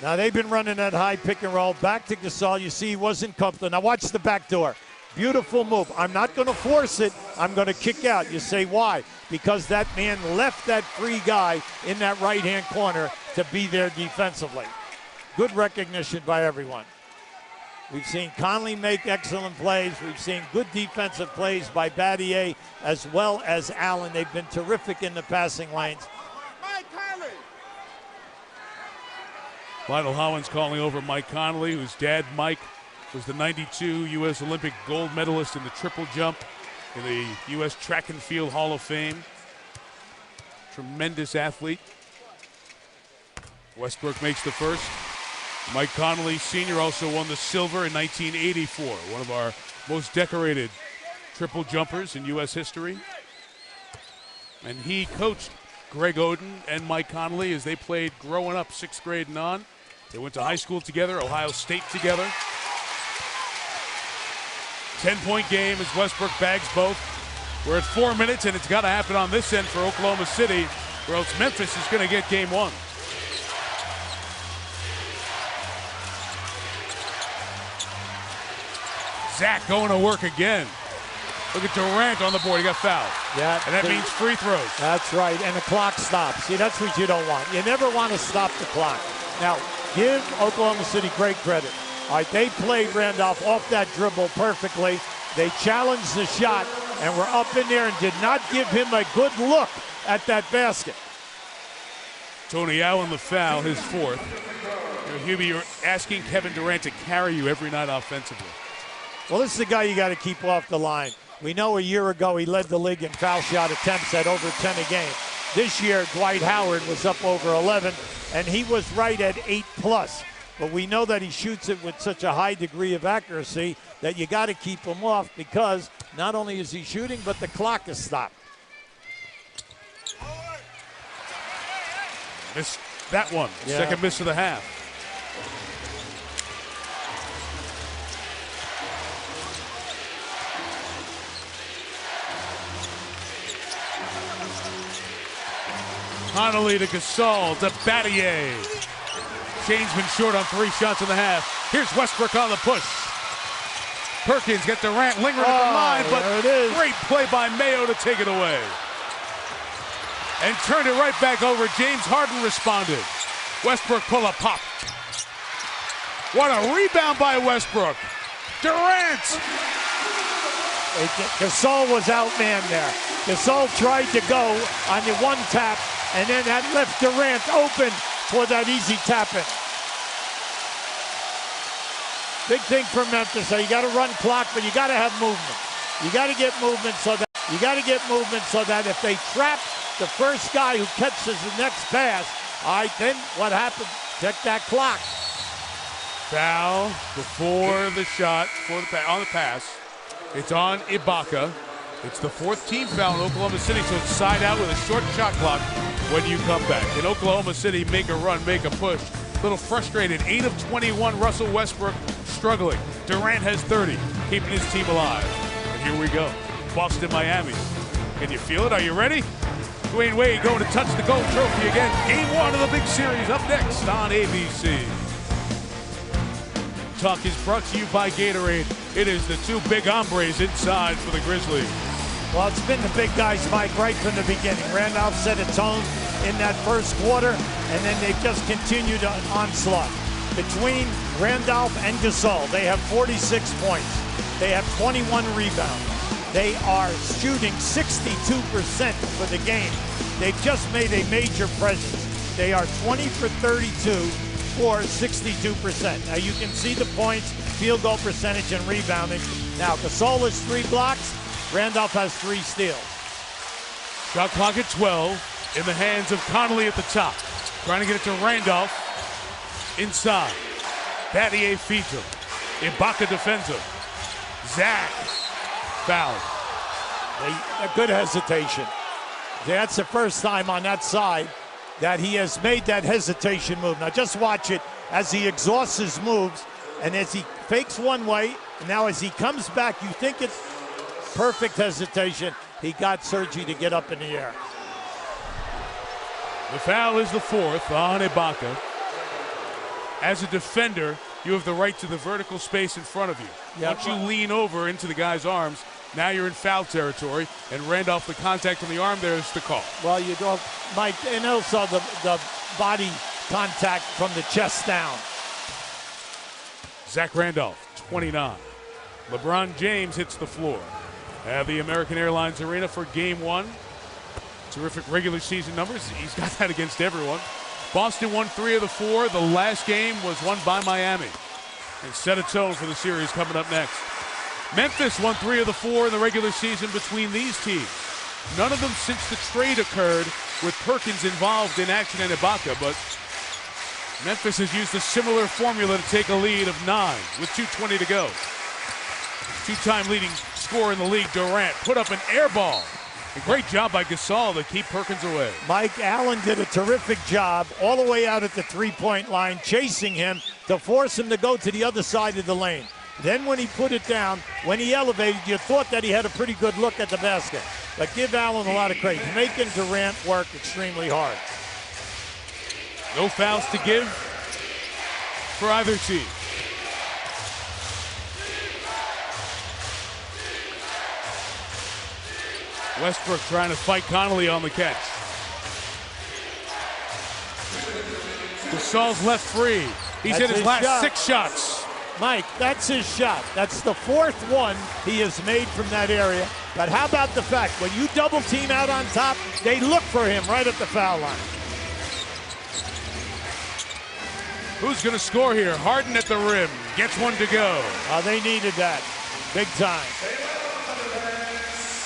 Now they've been running that high pick and roll. Back to Gasol. You see he wasn't comfortable. Now watch the back door. Beautiful move. I'm not going to force it. I'm going to kick out. You say why? Because that man left that free guy in that right-hand corner to be there defensively. Good recognition by everyone. We've seen Conley make excellent plays. We've seen good defensive plays by Battier as well as Allen. They've been terrific in the passing lanes. Lionel Hollins calling over Mike Connolly, whose dad, Mike, was the 92 U.S. Olympic gold medalist in the triple jump in the U.S. Track and Field Hall of Fame. Tremendous athlete. Westbrook makes the first. Mike Connolly, Sr., also won the silver in 1984, one of our most decorated triple jumpers in U.S. history. And he coached Greg Oden and Mike Connolly as they played growing up, 6th grade and on. They went to high school together, Ohio State together. 10-point game as Westbrook bags both. We're at 4 minutes, and it's got to happen on this end for Oklahoma City, or else Memphis is going to get game one. Zach going to work again. Look at Durant on the board. He got fouled. Yeah, and that means free throws. That's right, and the clock stops. See, that's what you don't want. You never want to stop the clock. Now, give Oklahoma City great credit. All right, they played Randolph off that dribble perfectly. They challenged the shot and were up in there and did not give him a good look at that basket. Tony Allen the foul, his fourth. Hubie, you're asking Kevin Durant to carry you every night offensively. Well, this is the guy you got to keep off the line. We know a year ago he led the league in foul shot attempts at over 10 a game. This year, Dwight Howard was up over 11, and he was right at 8+. But we know that he shoots it with such a high degree of accuracy that you got to keep him off because not only is he shooting, but the clock is stopped. Missed that one. Yeah. Second miss of the half. Connolly to Gasol to Battier. Shane's been short on 3 shots in the half. Here's Westbrook on the push. Perkins get Durant lingering at the line, but great play by Mayo to take it away. And turned it right back over. James Harden responded. Westbrook pull a pop. What a rebound by Westbrook. Durant. Gasol was outmanned there. Gasol tried to go on the one tap, and then that left Durant open for that easy tap-in. Big thing for Memphis. So you got to run clock, but you got to have movement. You got to get movement so that if they trap the first guy who catches the next pass, all right, then what happens? Check that clock. Foul before the shot, on the pass. It's on Ibaka. It's the 4th team foul in Oklahoma City, so it's side out with a short shot clock when you come back. In Oklahoma City, make a run, make a push. A little frustrated. 8 of 21, Russell Westbrook struggling. Durant has 30, keeping his team alive. And here we go. Boston, Miami. Can you feel it? Are you ready? Dwayne Wade going to touch the gold trophy again. Game 1 of the big series up next on ABC. Talk is brought to you by Gatorade. It is the two big hombres inside for the Grizzlies. Well, it's been the big guys, Mike, right from the beginning. Randolph set a tone in that first quarter, and then they've just continued an onslaught. Between Randolph and Gasol, they have 46 points. They have 21 rebounds. They are shooting 62% for the game. They've just made a major presence. They are 20 for 32 for 62%. Now you can see the points, field goal percentage, and rebounding. Now Gasol has 3 blocks. Randolph has 3 steals. Shot clock at 12 in the hands of Connolly at the top. Trying to get it to Randolph. Inside. Battier feeds him. Ibaka defends him. Zach foul. A good hesitation. That's the first time on that side that he has made that hesitation move. Now just watch it as he exhausts his moves, and as he fakes one way, and now as he comes back, you think it's perfect hesitation. He got Sergi to get up in the air. The foul is the 4th on Ibaka. As a defender, you have the right to the vertical space in front of you. Yep. Once you lean over into the guy's arms, now you're in foul territory, and Randolph, the contact on the arm there is the call. Well, you don't, Mike, and also the body contact from the chest down. Zach Randolph, 29. LeBron James hits the floor at the American Airlines Arena for Game 1. Terrific regular season numbers. He's got that against everyone. Boston won 3 of the 4. The last game was won by Miami. And set a tone for the series coming up next. Memphis won 3 of the 4 in the regular season between these teams. None of them since the trade occurred with Perkins involved in action and Ibaka, but Memphis has used a similar formula to take a lead of 9 with 2:20 to go. 2-time leading scorer in the league, Durant, put up an air ball. A great job by Gasol to keep Perkins away. Mike Allen did a terrific job all the way out at the three-point line, chasing him to force him to go to the other side of the lane. Then when he put it down, when he elevated, you thought that he had a pretty good look at the basket. But give Allen a lot of credit. He's making Durant work extremely hard. No fouls to give for either team. Westbrook trying to fight Connolly on the catch. Gasol's left free. He's hit his last 6 shots. Mike, that's his shot. That's the 4th one he has made from that area. But how about the fact, when you double team out on top, they look for him right at the foul line. Who's going to score here? Harden at the rim. Gets one to go. They needed that. Big time.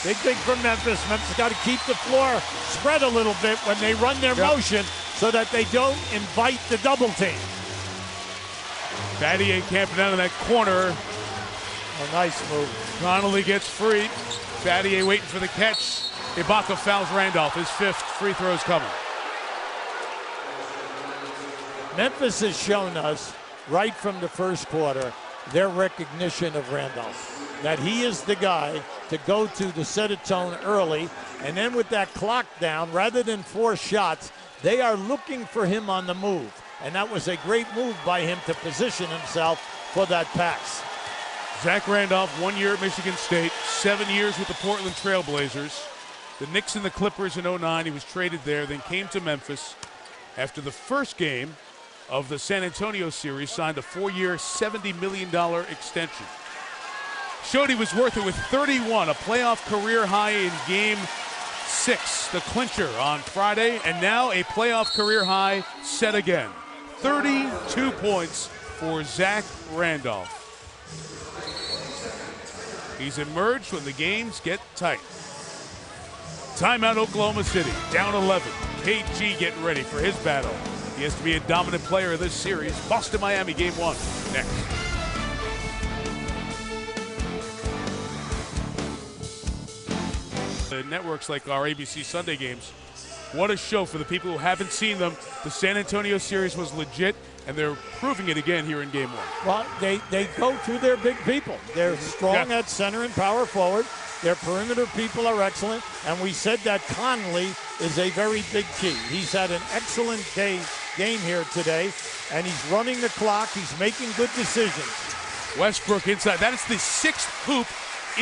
Big thing from Memphis. Memphis got to keep the floor spread a little bit when they run their motion so that they don't invite the double team. Battier camping down in that corner. A nice move. Connolly gets free. Battier waiting for the catch. Ibaka fouls Randolph. His 5th free throw's coming. Memphis has shown us right from the first quarter their recognition of Randolph. That he is the guy to go to set a tone early, and then with that clock down, rather than 4 shots, they are looking for him on the move. And that was a great move by him to position himself for that pass. Zach Randolph, 1 year at Michigan State, 7 years with the Portland Trail Blazers. The Knicks and the Clippers in 09, he was traded there, then came to Memphis. After the first game of the San Antonio series, signed a 4-year, $70 million extension. Showed he was worth it with 31, a playoff career high in Game 6, the clincher on Friday, and now a playoff career high set again. 32 points for Zach Randolph. He's emerged when the games get tight. Timeout Oklahoma City, down 11. KG getting ready for his battle. He has to be a dominant player of this series. Boston, Miami, Game 1, next. The networks like our ABC Sunday games, what a show for the people who haven't seen them. The San Antonio series was legit, and they're proving it again here in Game 1. Well, they go through their big people. They're strong at center and power forward. Their perimeter people are excellent, and we said that Conley is a very big key. He's had an excellent game here today, and he's running the clock. He's making good decisions. Westbrook inside. That is the 6th hoop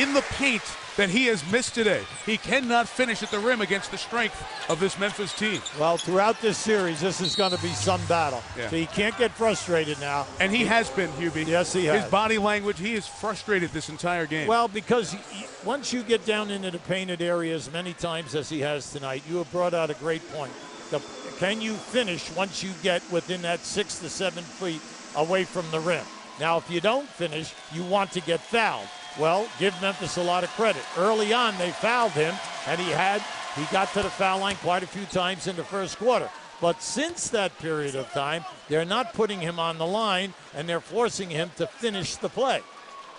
in the paint that he has missed today. He cannot finish at the rim against the strength of this Memphis team. Well, throughout this series, this is going to be some battle. Yeah. So he can't get frustrated now. And he has been, Hubie. Yes, he has. His body language, he is frustrated this entire game. Well, because once you get down into the painted areas many times as he has tonight, you have brought out a great point. Can you finish once you get within that 6 to 7 feet away from the rim? Now, if you don't finish, you want to get fouled. Well, give Memphis a lot of credit. Early on, they fouled him, and he got to the foul line quite a few times in the first quarter. But since that period of time, they're not putting him on the line, and they're forcing him to finish the play.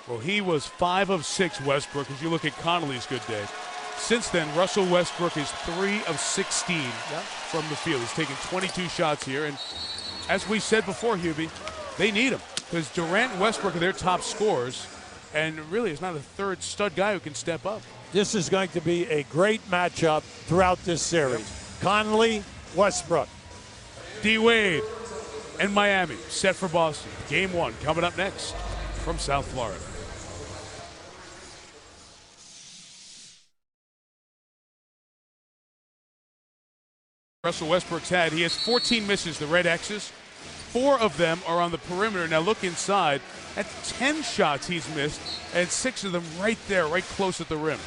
Well, he was 5 of 6, Westbrook, as you look at Connolly's good day. Since then, Russell Westbrook is 3 of 16 from the field. He's taken 22 shots here, and as we said before, Hubie, they need him because Durant and Westbrook are their top scorers. And really, it's not a third stud guy who can step up. This is going to be a great matchup throughout this series. Yep. Conley, Westbrook. D-Wade and Miami set for Boston. Game 1 coming up next from South Florida. Russell Westbrook's had, he has 14 misses, the red X's. 4 of them are on the perimeter. Now look inside. That's 10 shots he's missed, and 6 of them right there, right close at the rim.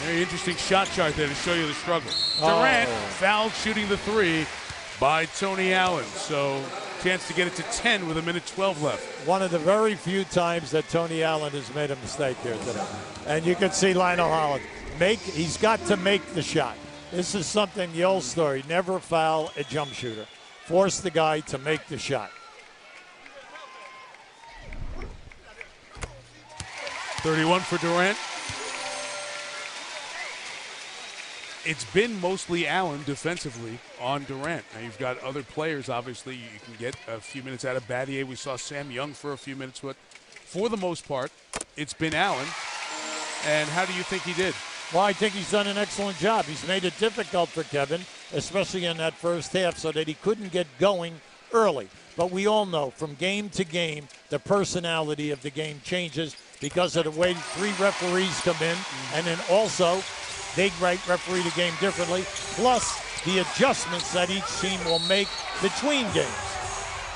Very interesting shot chart there to show you the struggle. Durant fouled shooting the 3 by Tony Allen. So chance to get it to 10 with 1:12 left. One of the very few times that Tony Allen has made a mistake here today. And you can see Lionel Holland. He's got to make the shot. This is something, the old story, never foul a jump shooter. Force the guy to make the shot. 31 for Durant. It's been mostly Allen defensively on Durant. Now you've got other players, obviously. You can get a few minutes out of Battier. We saw Sam Young for a few minutes, but for the most part, it's been Allen. And how do you think he did? Well, I think he's done an excellent job. He's made it difficult for Kevin, especially in that first half, so that he couldn't get going early. But we all know from game to game, the personality of the game changes because of the way 3 referees come in, and then also they referee the game differently, plus the adjustments that each team will make between games.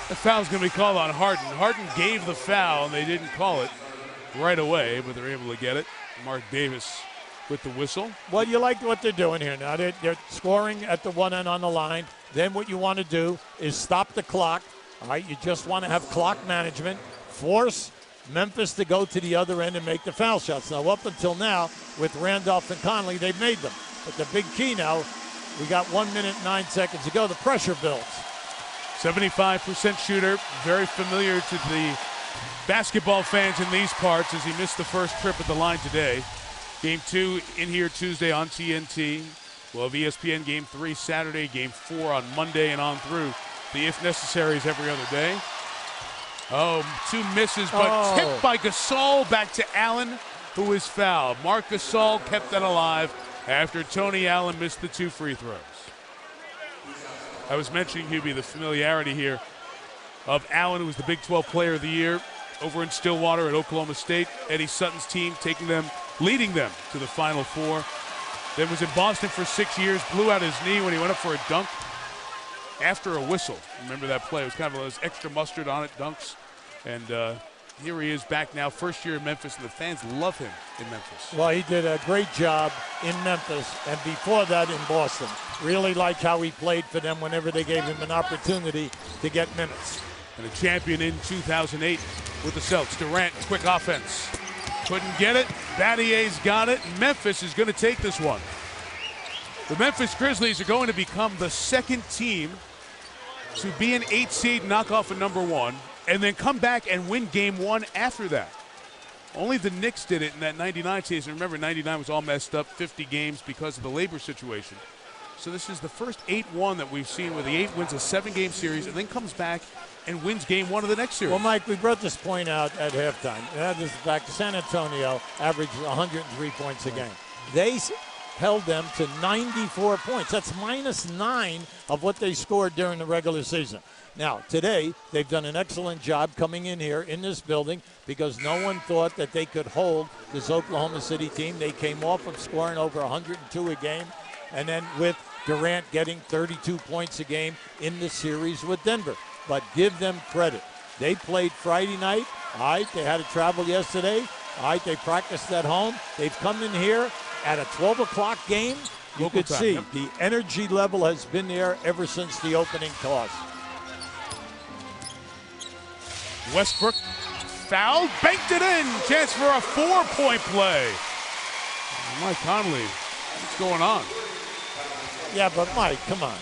The foul's going to be called on Harden. Harden gave the foul, and they didn't call it right away, but they're able to get it. Mark Davis with the whistle. Well, you like what they're doing here now. They're scoring at the one end on the line. Then what you want to do is stop the clock. All right, you just want to have clock management. Force Memphis to go to the other end and make the foul shots. Now, up until now, with Randolph and Conley, they've made them. But the big key now, we got 1 minute, 9 seconds to go. The pressure builds. 75% shooter, very familiar to the basketball fans in these parts as he missed the first trip at the line today. Game 2 in here Tuesday on TNT. We'll have ESPN Game 3 Saturday, Game 4 on Monday, and on through the if necessaries every other day. Oh, 2 misses, but tipped by Gasol back to Allen, who is fouled. Marc Gasol kept that alive after Tony Allen missed the 2 free throws. I was mentioning, Hubie, the familiarity here of Allen, who was the Big 12 Player of the Year over in Stillwater at Oklahoma State. Eddie Sutton's team leading them to the Final Four. Then was in Boston for 6 years, blew out his knee when he went up for a dunk after a whistle. Remember that play? It was kind of those extra mustard on it dunks. And here he is back now, first year in Memphis, and the fans love him in Memphis. Well, he did a great job in Memphis, and before that in Boston. Really liked how he played for them whenever they gave him an opportunity to get minutes. And a champion in 2008 with the Celtics. Durant, quick offense. Couldn't get it. Battier's got it. Memphis is going to take this one. The Memphis Grizzlies are going to become the second team to be an 8 seed, knock off a number 1, and then come back and win Game 1 after that. Only the Knicks did it in that 99 season. Remember, 99 was all messed up, 50 games because of the labor situation. So this is the first 8-1 that we've seen where the 8 wins a 7-game series and then comes back and wins Game 1 of the next series. Well, Mike, we brought this point out at halftime. That is the fact San Antonio averaged 103 points a game. held them to 94 points. That's -9 of what they scored during the regular season. Now, today, they've done an excellent job coming in here in this building because no one thought that they could hold this Oklahoma City team. They came off of scoring over 102 a game, and then with Durant getting 32 points a game in the series with Denver. But give them credit. They played Friday night. All right, they had to travel yesterday. All right, they practiced at home. They've come in here at a 12 o'clock game. You could see the energy level has been there ever since the opening toss. Westbrook fouled, banked it in. Chance for a 4-point play. Mike Conley, what's going on? Yeah, but Mike, come on.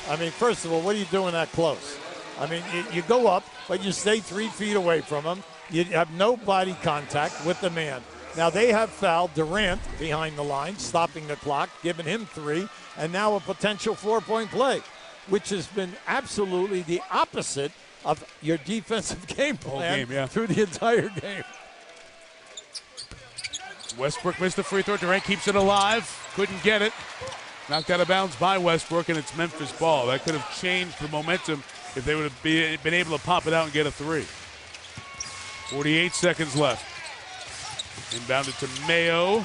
I mean, first of all, what are you doing that close? I mean, you go up, but you stay 3 feet away from him. You have no body contact with the man. Now, they have fouled Durant behind the line, stopping the clock, giving him 3, and now a potential 4-point play, which has been absolutely the opposite of your defensive game plan through the entire game. Westbrook missed the free throw. Durant keeps it alive. Couldn't get it. Knocked out of bounds by Westbrook, and it's Memphis ball. That could have changed the momentum if they would have been able to pop it out and get a 3. 48 seconds left. Inbounded to Mayo.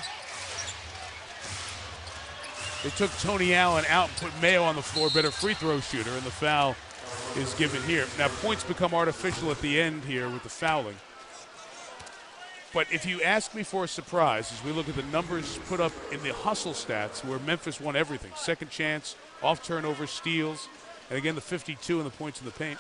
They took Tony Allen out and put Mayo on the floor, better free throw shooter, and the foul is given here. Now, points become artificial at the end here with the fouling. But if you ask me for a surprise, as we look at the numbers put up in the hustle stats, where Memphis won everything, second chance, off turnover, steals, and again the 52 and the points in the paint.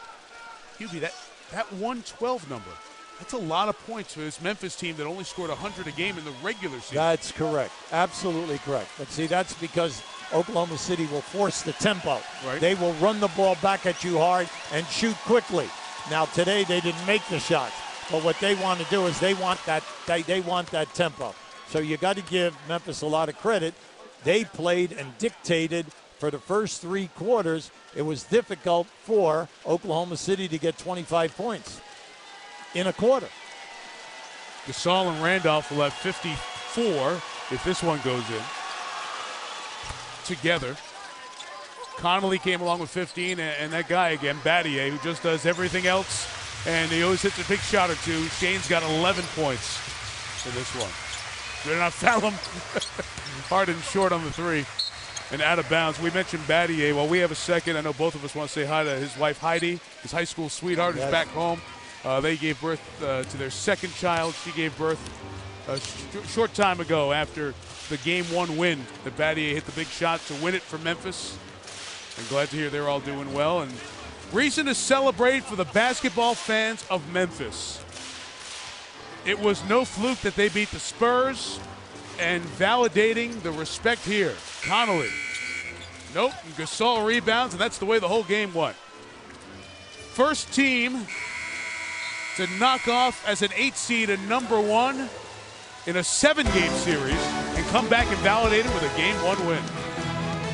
Hubie, that 112 number, that's a lot of points for this Memphis team that only scored 100 a game in the regular season. That's correct. Absolutely correct. But see, that's because Oklahoma City will force the tempo. Right. They will run the ball back at you hard and shoot quickly. Now, today they didn't make the shots. But what they want to do is they want that tempo. So you got to give Memphis a lot of credit. They played and dictated for the first 3 quarters. It was difficult for Oklahoma City to get 25 points in a quarter. Gasol and Randolph will have 54 if this one goes in. Together. Connolly came along with 15, and that guy again, Battier, who just does everything else, and he always hits a big shot or two. Shane's got 11 points in this one. Better not foul him. Hard and short on the 3. And out of bounds. We mentioned Battier. While we have a second, I know both of us want to say hi to his wife, Heidi, his high school sweetheart, who's back home. They gave birth to their second child. She gave birth a short time ago after the Game 1 win that Battier hit the big shot to win it for Memphis. I'm glad to hear they're all doing well. And reason to celebrate for the basketball fans of Memphis. It was no fluke that they beat the Spurs, and validating the respect here. Connolly. Nope, and Gasol rebounds, and that's the way the whole game went. First team to knock off as an 8 seed a number 1 in a 7-game series and come back and validate it with a Game 1 win.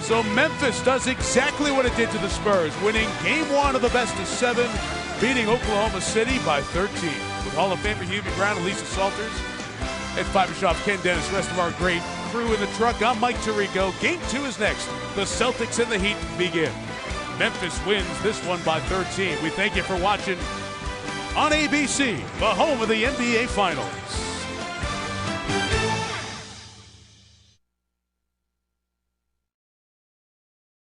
So Memphis does exactly what it did to the Spurs, winning Game 1 of the best of 7, beating Oklahoma City by 13. With Hall of Famer Hubie Brown and Lisa Salters, Ed Fibershoff, Ken Dennis, rest of our great crew in the truck. I'm Mike Tirico. Game 2 is next. The Celtics and the Heat begin. Memphis wins this one by 13. We thank you for watching on ABC, the home of the NBA Finals.